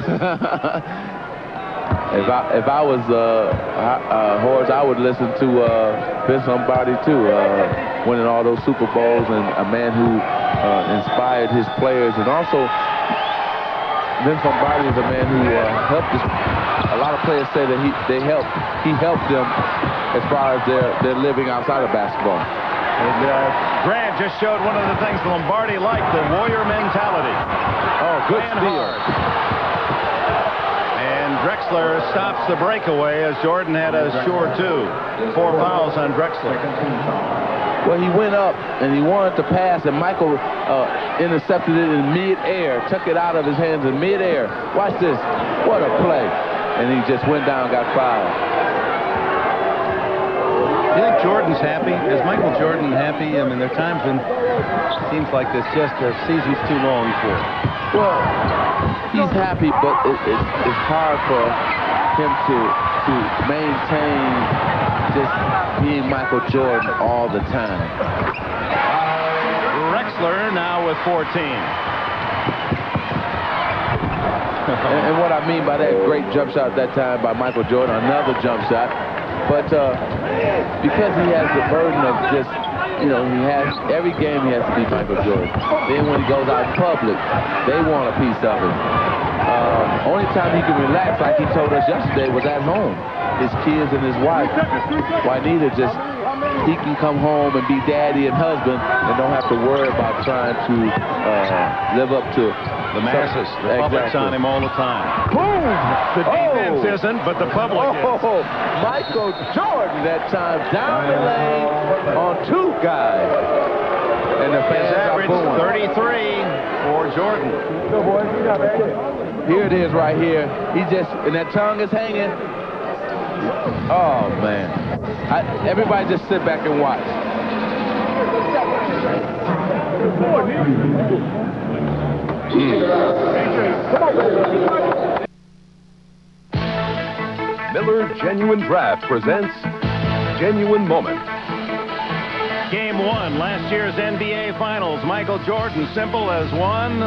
If I was Horace, I would listen to Vince Lombardi too, winning all those Super Bowls, and a man who inspired his players. And also, Vince Lombardi is a man who helped a lot of players say that he helped them as far as their living outside of basketball. And Grant just showed one of the things Lombardi liked, the warrior mentality. Oh, good steal. And Drexler stops the breakaway as Jordan had a sure 2. 4 fouls on Drexler. Well, he went up and he wanted to pass, and Michael intercepted it in mid-air, took it out of his hands in mid-air. Watch this. What a play. And he just went down and got fouled. You think Jordan's happy? Is Michael Jordan happy? I mean, there are times when it seems like this just a season's too long for him. Well, he's happy, but it's hard for him to maintain just being Michael Jordan all the time. Drexler now with 14. And what I mean by that great jump shot at that time by Michael Jordan, another jump shot. But because he has the burden of just, you know, every game he has to be Michael Jordan. Then when he goes out in public, they want a piece of him. Only time he can relax, like he told us yesterday, was at home. His kids and his wife. Juanita he can come home and be daddy and husband and don't have to worry about trying to live up to the masses. The public's on him all the time. Boom! The defense isn't, but the public is. Michael Jordan that time down the lane on 2 guys. And the fans average 33 for Jordan. Go, boys. Here it is right here. And that tongue is hanging. Oh, man. Everybody just sit back and watch. Miller Genuine Draft presents Genuine Moment. Game 1, last year's NBA Finals. Michael Jordan, simple as 1,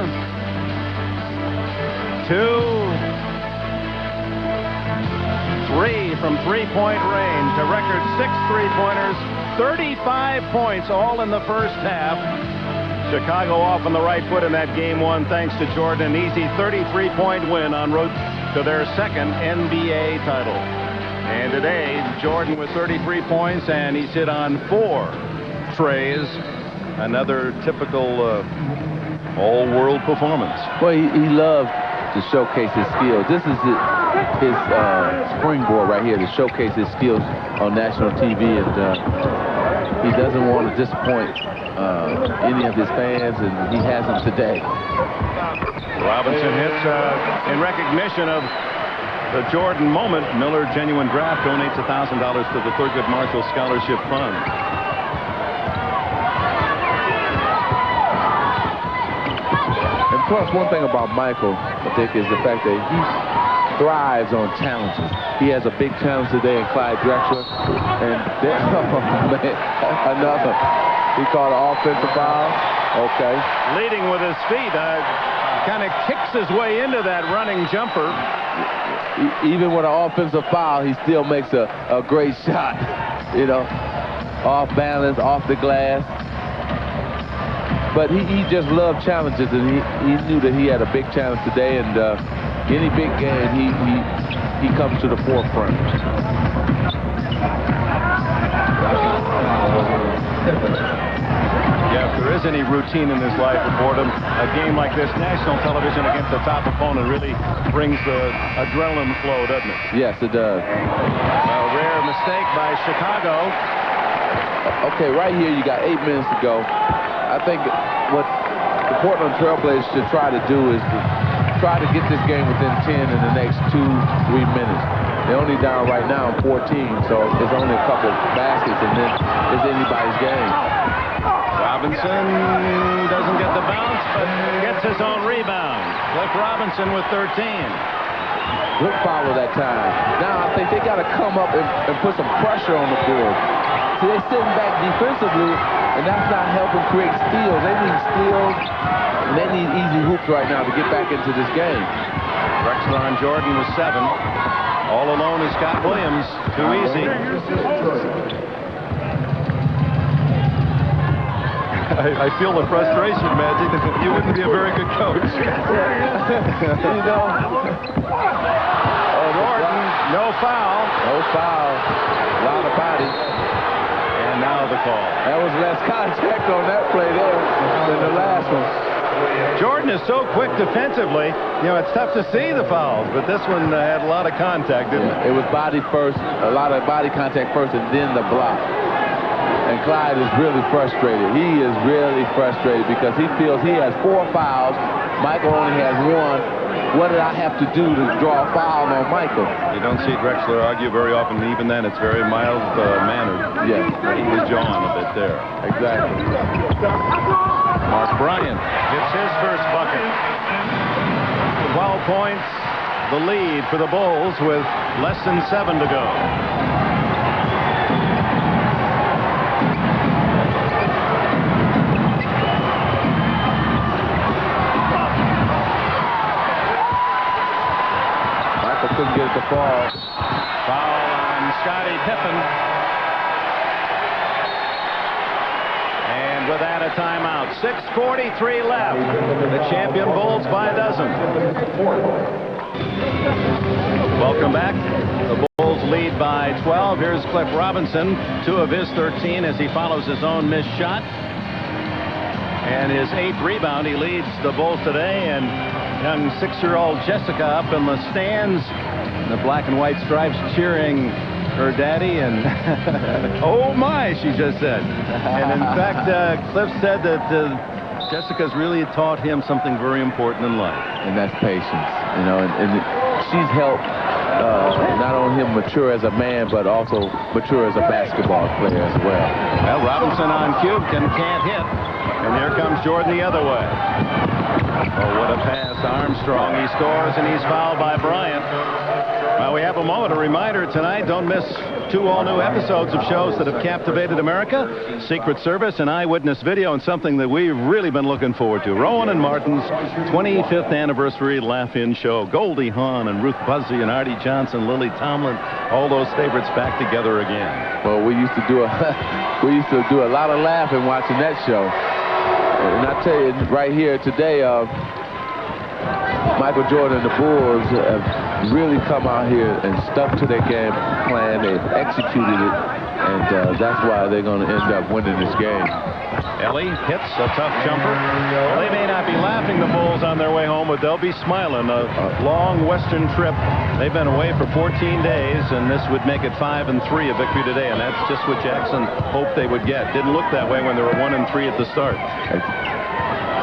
2, 3 from three-point range. A record 6 3-pointers, 35 points, all in the first half. Chicago off on the right foot in that Game 1 thanks to Jordan. An easy 33-point win en route to their 2nd NBA title. And today, Jordan with 33 points, and he's hit on 4 trays. Another typical all-world performance. Well, he loved to showcase his skills. This is his springboard right here to showcase his skills on national TV, and he doesn't want to disappoint any of his fans, and he has them today. Robinson hits in recognition of the Jordan moment. Miller Genuine Draft donates $1,000 to the Thurgood Marshall Scholarship Fund. plus, one thing about Michael, I think, is the fact that he thrives on challenges. He has a big challenge today in Clyde Drexler. And then, oh, man, another. He called an offensive foul. Okay. Leading with his feet. Kind of kicks his way into that running jumper. Even with an offensive foul, he still makes a great shot. You know, off balance, off the glass. But he just loved challenges, and he knew that he had a big challenge today, and any big game, he comes to the forefront. Yeah, if there is any routine in his life of boredom, a game like this, national television against the top opponent really brings the adrenaline flow, doesn't it? Yes, it does. A rare mistake by Chicago. Okay, right here you got 8 minutes to go. I think what the Portland Trailblazers should try to do is to try to get this game within 10 in the next 2-3 minutes. They're only down right now 14, so it's only a couple baskets, and then it's anybody's game. Robinson doesn't get the bounce, but gets his own rebound. Cliff Robinson with 13. Good follow that time. Now I think they got to come up and put some pressure on the board. See, they're sitting back defensively, and that's not helping create steals. They need steals, and they need easy hoops right now to get back into this game. Drexler on Jordan with 7. All alone is Scott Williams. Too easy. I feel the frustration, Magic. You wouldn't be a very good coach. You know. Jordan, no foul. No foul. A lot of body. And now the call. That was less contact on that play there than the last one. Jordan is so quick defensively. You know, it's tough to see the fouls, but this one had a lot of contact, didn't it? It was body first, a lot of body contact first, and then the block. And Clyde is really frustrated. He is really frustrated because he feels he has 4 fouls. Michael only has 1. What did I have to do to draw a foul on Michael? You don't see Drexler argue very often. Even then, it's very mild mannered. Yes. He was jawing a bit there. Exactly. Mark Bryant gets his first bucket. 12 points, the lead for the Bulls with less than 7 to go. Couldn't get it to fall. Foul on Scottie Pippen. And with that, a timeout. 6:43 left. The champion Bulls by a dozen. Welcome back. The Bulls lead by 12. Here's Cliff Robinson, 2 of his 13 as he follows his own missed shot. And his 8th rebound. He leads the Bulls today, and young 6-year-old Jessica up in the stands, the black and white stripes, cheering her daddy, and oh my, she just said. And in fact, Cliff said that Jessica's really taught him something very important in life. And that's patience, you know, and she's helped not only him mature as a man, but also mature as a basketball player as well. Well, Robinson on cue can't hit. And here comes Jordan the other way. Oh, what a pass to Armstrong. He scores, and he's fouled by Bryant. Well, we have a moment, a reminder tonight. Don't miss 2 all-new episodes of shows that have captivated America. Secret Service and Eyewitness Video, and something that we've really been looking forward to. Rowan and Martin's 25th anniversary Laugh-In show. Goldie Hawn and Ruth Buzzy and Artie Johnson, Lily Tomlin, all those favorites back together again. Well, we used to do a lot of laughing watching that show. And I tell you, right here today, Michael Jordan and the Bulls have really come out here and stuck to their game plan. They've executed it, and that's why they're going to end up winning this game. Ellie hits a tough jumper. Well, they may not be laughing, the Bulls, on their way home, but they'll be smiling. A long western trip. They've been away for 14 days, and this would make it 5-3, a victory today, and that's just what Jackson hoped they would get. Didn't look that way when they were 1-3 at the start.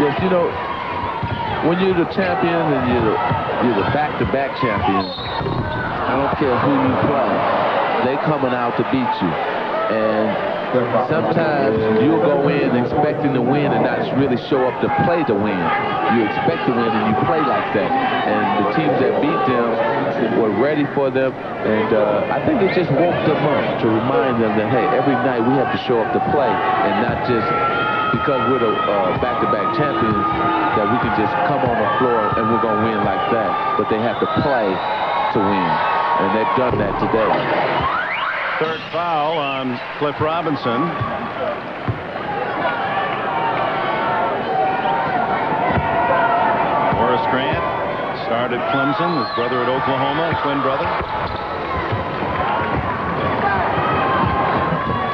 Yes, you know, when you're the champion and you're the back-to-back champion, I don't care who you play, they coming out to beat you. And sometimes you'll go in expecting to win and not really show up to play to win. You expect to win and you play like that. And the teams that beat them were ready for them. And I think it just woke them up to remind them that, hey, every night we have to show up to play and not just because we're the back-to-back champions that we can just come on the floor and we're going to win like that. But they have to play to win. And they've done that today. Third foul on Cliff Robinson. Horace Grant started Clemson, his brother at Oklahoma, twin brother.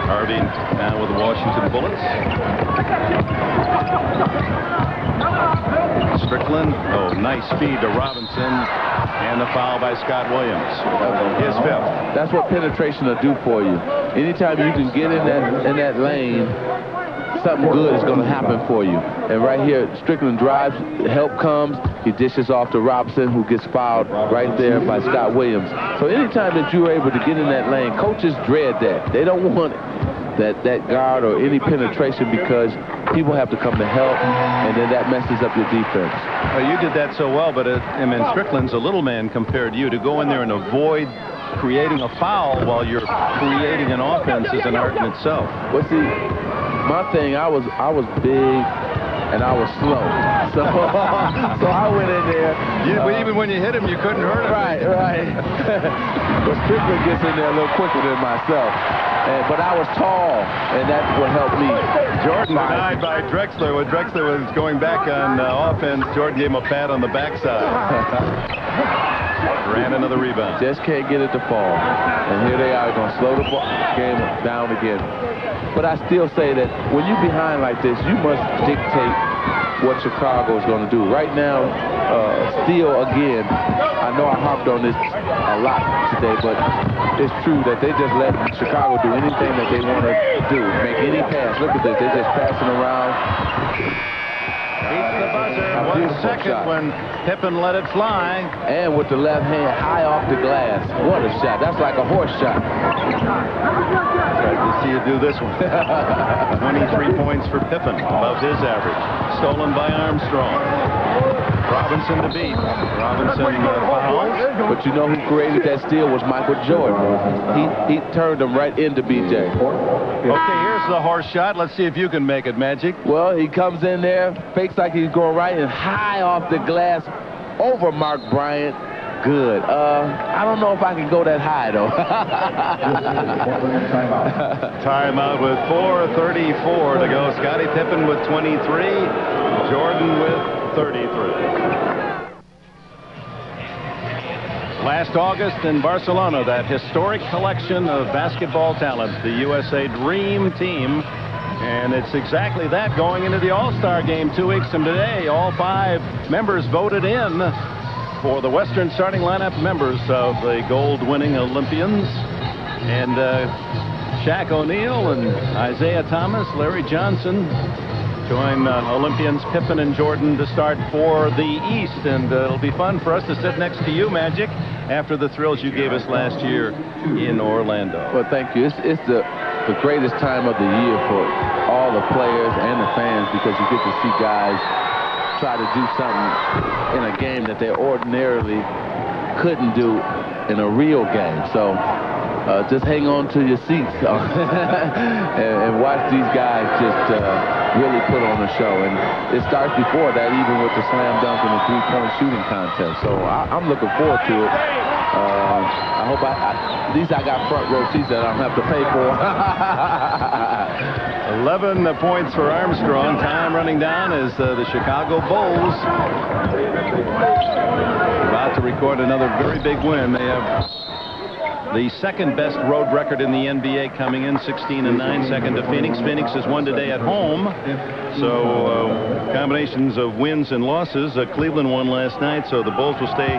Harvey now with the Washington Bullets. Strickland, oh, nice speed to Robinson, and the foul by Scott Williams. His fifth. That's what penetration will do for you. Anytime you can get in that lane, something good is going to happen for you. And right here, Strickland drives, help comes, he dishes off to Robinson, who gets fouled right there by Scott Williams. So anytime that you're able to get in that lane, coaches dread that. They don't want that guard or any penetration because people have to come to help, and then that messes up your defense. Well, you did that so well, but I mean, Strickland's a little man compared to you. To go in there and avoid creating a foul while you're creating an offense is an art in itself. Well, see, my thing, I was big and I was slow. So I went in there. Even when you hit him, you couldn't hurt him. Right. But Strickland gets in there a little quicker than myself. But I was tall, and that's what helped me. Jordan denied by Drexler. When Drexler was going back on offense, Jordan gave him a pat on the backside. Ran another rebound. Just can't get it to fall. And here they are going to slow the game down again. But I still say that when you're behind like this, you must dictate what Chicago is going to do. Right now, still, again, I know I harped on this a lot today, but it's true that they just let Chicago do anything that they want to do. Make any pass. Look at this. They're just passing around. Beats the buzzer. 1 second shot. When Pippen let it fly. And with the left hand high off the glass. What a shot. That's like a horse shot. Tried to see you do this one. 23 points for Pippen, above his average. Stolen by Armstrong. Robinson to beat. Robinson fouls. But you know who created that steal was Michael Jordan. He turned him right into BJ. Okay, here's the horse shot. Let's see if you can make it, Magic. Well, he comes in there, fakes like he's going right, and high off the glass over Mark Bryant. Good. I don't know if I can go that high, though. Timeout with 4:34 to go. Scottie Pippen with 23. Jordan with 33. Last August in Barcelona, that historic collection of basketball talent, the USA Dream Team. And it's exactly that going into the All-Star game 2 weeks from today. All 5 members voted in for the Western starting lineup members of the gold-winning Olympians. And Shaq O'Neal and Isaiah Thomas, Larry Johnson join Olympians Pippen and Jordan to start for the East. And it'll be fun for us to sit next to you, Magic, after the thrills you gave us last year in Orlando. Well, thank you. It's the greatest time of the year for all the players and the fans because you get to see guys try to do something in a game that they ordinarily couldn't do in a real game. So just hang on to your seats and watch these guys just really put on a show. And it starts before that, even with the slam dunk and the three-point shooting contest. So I'm looking forward to it. I hope at least I got front row seats that I don't have to pay for. 11 points for Armstrong. Time running down as the Chicago Bulls about to record another very big win. They have the second best road record in the NBA coming in, 16-9, second to Phoenix. Phoenix has won today at home. So combinations of wins and losses. Cleveland won last night, so the Bulls will stay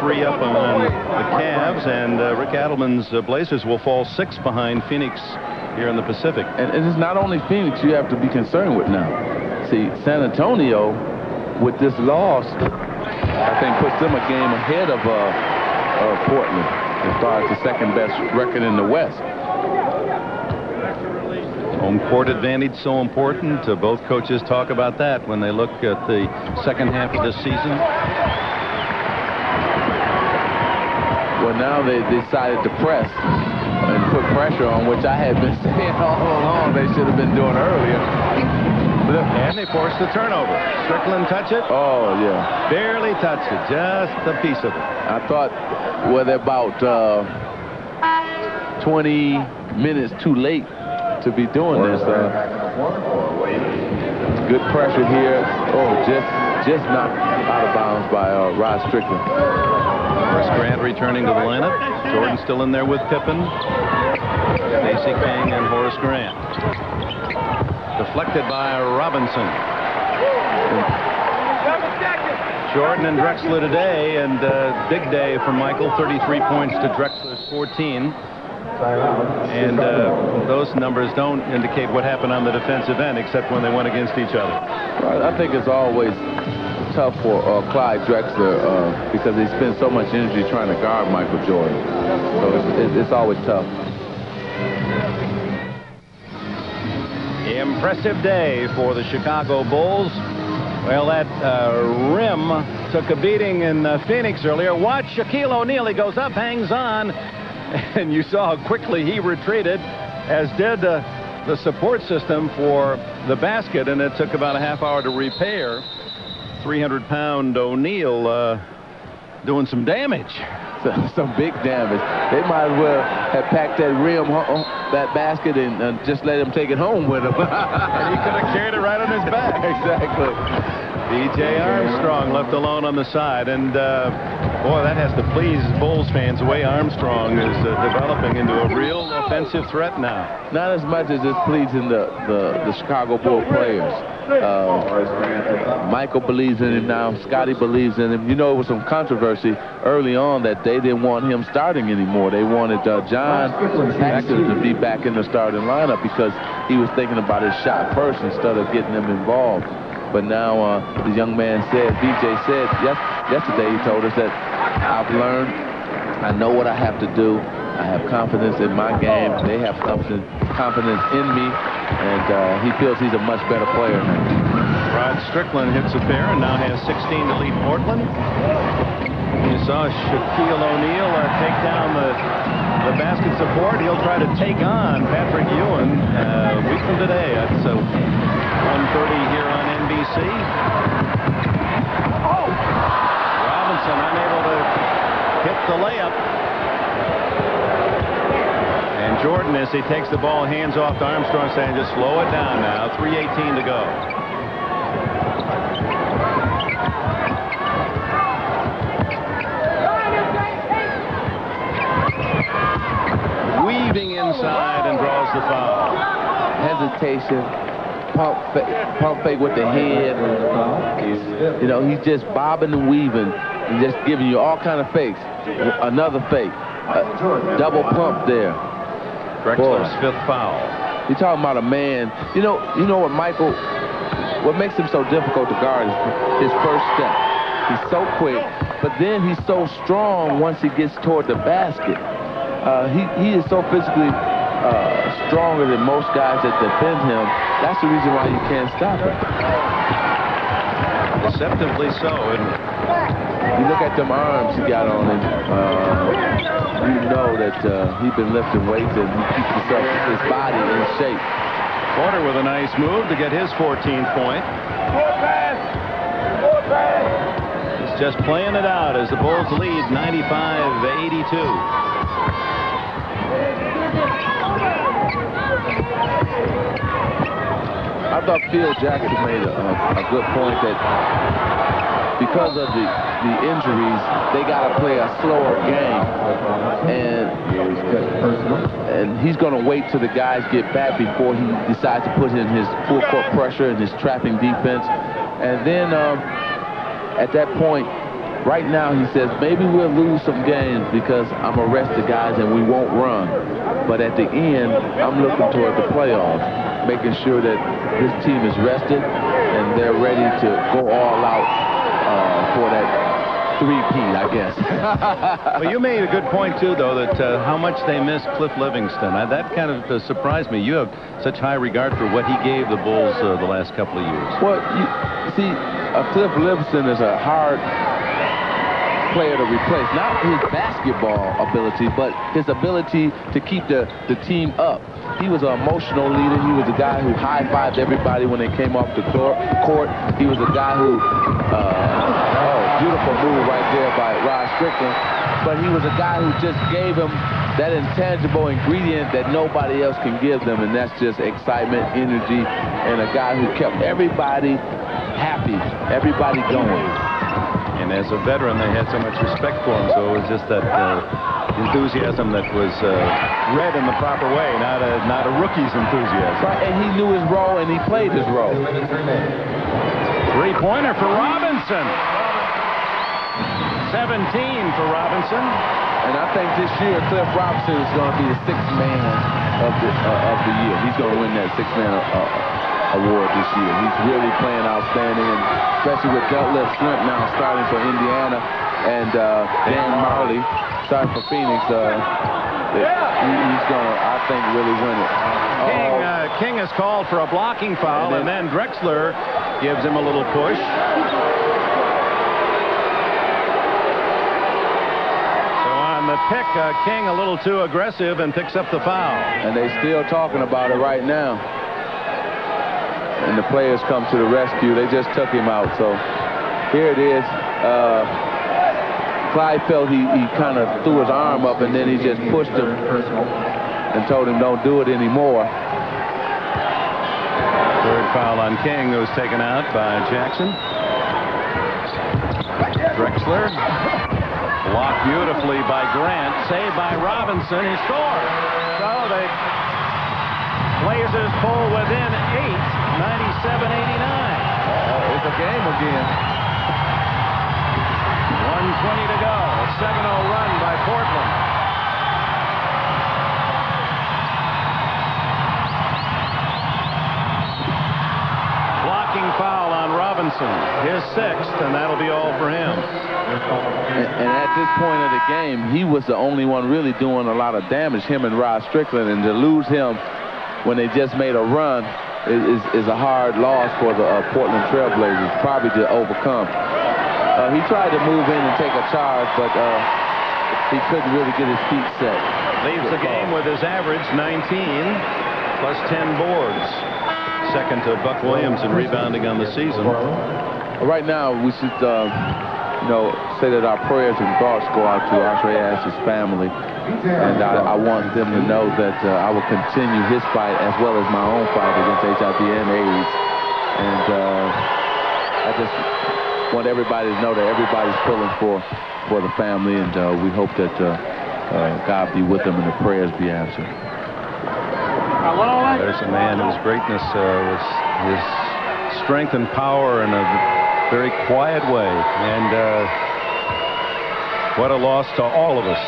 3 up on the Cavs, and Rick Adelman's Blazers will fall 6 behind Phoenix here in the Pacific. And it's not only Phoenix you have to be concerned with now. See, San Antonio, with this loss, I think puts them a game ahead of Portland as far as the second best record in the West. Home court advantage so important. Both coaches talk about that when they look at the second half of this season. Well, now they decided to press and put pressure on, which I had been saying all along they should have been doing earlier. And they forced the turnover. Strickland touch it? Oh, yeah. Barely touched it. Just a piece of it. I thought, well, they're about 20 minutes too late to be doing this. Good pressure here. Oh, just knocked out of bounds by Rod Strickland. Horace Grant returning to the lineup. Jordan still in there with Pippen, Stacey King, and Horace Grant. Deflected by Robinson. Jordan and Drexler today, and big day for Michael. 33 points to Drexler's 14. And those numbers don't indicate what happened on the defensive end, except when they went against each other. Well, I think it's always tough for Clyde Drexler because he spends so much energy trying to guard Michael Jordan. So it's always tough. Impressive day for the Chicago Bulls. Well, that rim took a beating in Phoenix earlier. Watch Shaquille O'Neal. He goes up, hangs on, and you saw how quickly he retreated, as did the support system for the basket, and it took about a half hour to repair. 300-pound O'Neal doing some damage. Some big damage. They might as well have packed that rim, that basket, and just let him take it home with him. And he could have carried it right on his back. Exactly. B.J. Armstrong left alone on the side, and boy, that has to please Bulls fans. The way Armstrong is developing into a real offensive threat now. Not as much as it's pleasing the Chicago Bull players. Michael believes in him now. Scotty believes in him. You know, it was some controversy early on that they didn't want him starting anymore. They wanted John Paxson to be back in the starting lineup because he was thinking about his shot first instead of getting them involved. But now the young man said, BJ said yesterday, he told us that I've learned, I know what I have to do. I have confidence in my game. They have confidence in me, and he feels he's a much better player now. Rod Strickland hits a pair and now has 16 to lead Portland. You saw Shaquille O'Neal take down the basket support. He'll try to take on Patrick Ewing a week from today. That's 1:30 here on NBC. Oh! Robinson unable to hit the layup. And Jordan, as he takes the ball, hands off to Armstrong, saying just slow it down now. 3:18 to go. Weaving inside and draws the foul. Hesitation, pump fake with the head. You know, he's just bobbing and weaving and just giving you all kind of fakes. Another fake, double pump there. Drexler's fifth foul. You're talking about a man. You know what, Michael, what makes him so difficult to guard is his first step. He's so quick, but then he's so strong once he gets toward the basket. He is so physically stronger than most guys that defend him. That's the reason why you can't stop him. Deceptively so, isn't it? You look at them arms he got on him. You know that he's been lifting weights and he keeps his body in shape. Porter with a nice move to get his 14th point. He's just playing it out as the Bulls lead 95-82. I thought Phil Jackson made a good point that because of the injuries, they got to play a slower game, and he's going to wait till the guys get back before he decides to put in his full court pressure and his trapping defense. And then at that point, right now, he says, maybe we'll lose some games because I'm going to rest the guys and we won't run. But at the end, I'm looking toward the playoffs, making sure that this team is rested and they're ready to go all out for that three-peat, I guess. Well, you made a good point, too, though, that how much they miss Cliff Livingston. That kind of surprised me. You have such high regard for what he gave the Bulls the last couple of years. Well, you see, Cliff Livingston is a hard player to replace. Not his basketball ability, but his ability to keep the team up. He was an emotional leader. He was a guy who high-fived everybody when they came off the court. He was a guy who, beautiful move right there by Rod Strickland. But he was a guy who just gave him that intangible ingredient that nobody else can give them, and that's just excitement, energy, and a guy who kept everybody happy, everybody going. And as a veteran, they had so much respect for him, so it was just that enthusiasm that was read in the proper way, not a rookie's enthusiasm. Right, and he knew his role, and he played his role. Three-pointer for Robinson. 17 for Robinson. And I think this year, Cliff Robinson is going to be the sixth man of the year. He's going to win that sixth man award this year. He's really playing outstanding, and especially with Detlef Schlink now starting for Indiana and Dan Marley starting for Phoenix. He's going to, I think, really win it. King is called for a blocking foul, and then Drexler gives him a little push. So on the pick, King a little too aggressive and picks up the foul. And they still talking about it right now. And the players come to the rescue. They just took him out. So here it is. Clyde felt he kind of threw his arm up, and then he just pushed him and told him don't do it anymore. Third foul on King, who was taken out by Jackson. Drexler. Blocked beautifully by Grant. Saved by Robinson. He scores. So the Blazers pull within 8, 97-89. It's a game again. 1:20 to go. A 7-0 run by Portland. Blocking foul on Robinson. His sixth, and that'll be all for him. And at this point of the game, he was the only one really doing a lot of damage, him and Rod Strickland, and to lose him when they just made a run is a hard loss for the Portland Trailblazers, probably to overcome. He tried to move in and take a charge, but he couldn't really get his feet set. Leaves the game with his average 19 plus 10 boards. Second to Buck Williams in rebounding on the season. Right now, we should, say that our prayers and thoughts go out to Arthur family. And I want them to know that I will continue his fight as well as my own fight against HIV and AIDS. And I just want everybody to know that everybody's pulling for the family, and we hope that God be with them and the prayers be answered. There's a man whose greatness was his strength and power in a very quiet way, and what a loss to all of us.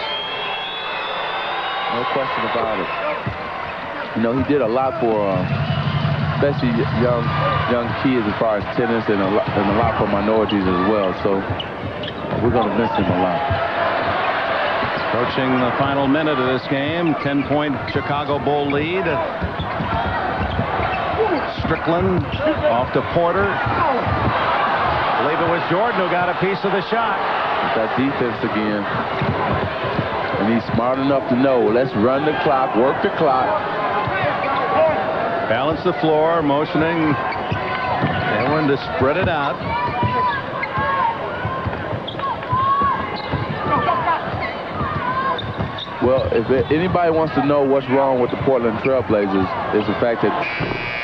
No question about it. You know, he did a lot for especially young kids as far as tennis, and a lot for minorities as well. So we're going to miss him a lot. Approaching the final minute of this game, 10-point Chicago Bull lead. Strickland off to Porter. I believe it was Jordan who got a piece of the shot. That defense again. And he's smart enough to know, let's run the clock, work the clock. Balance the floor, motioning everyone to spread it out. Well, if anybody wants to know what's wrong with the Portland Trailblazers, is the fact that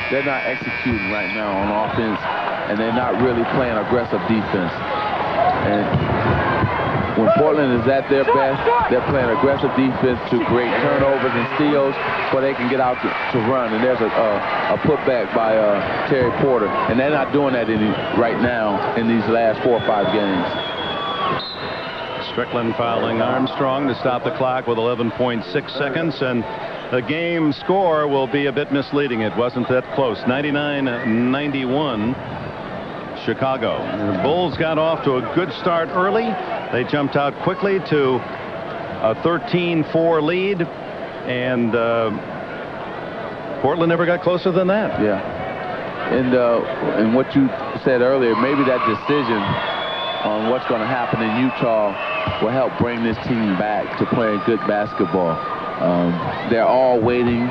they're not executing right now on offense, and they're not really playing aggressive defense. And when Portland is at their best, they're playing aggressive defense to create turnovers and steals where they can get out to run. And there's a putback by Terry Porter, and they're not doing that right now in these last 4 or 5 games. Strickland fouling Armstrong to stop the clock with 11.6 seconds, and the game score will be a bit misleading. It wasn't that close. 99-91. Chicago. The Bulls got off to a good start early. They jumped out quickly to a 13-4 lead, and Portland never got closer than that. Yeah. And what you said earlier, maybe that decision on what's going to happen in Utah will help bring this team back to playing good basketball. They're all waiting.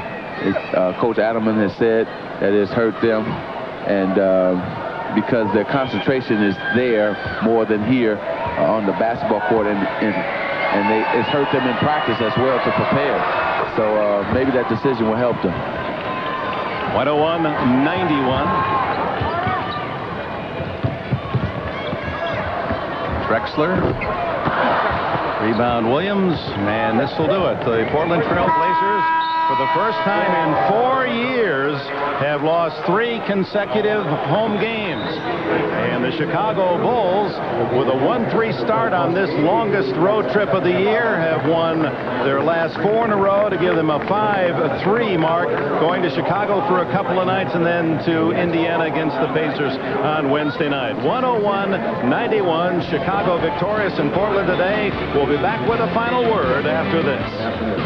Coach Adelman has said that it's hurt them, and because their concentration is there more than here on the basketball court, and it's hurt them in practice as well to prepare. So maybe that decision will help them. 101-91. Drexler. Rebound Williams, and this will do it. The Portland Trail Blazers, for the first time in 4 years, have lost 3 consecutive home games. And the Chicago Bulls, with a 1-3 start on this longest road trip of the year, have won their last 4 in a row to give them a 5-3 mark, going to Chicago for a couple of nights and then to Indiana against the Pacers on Wednesday night. 101-91, Chicago victorious in Portland today. We'll be back with a final word after this.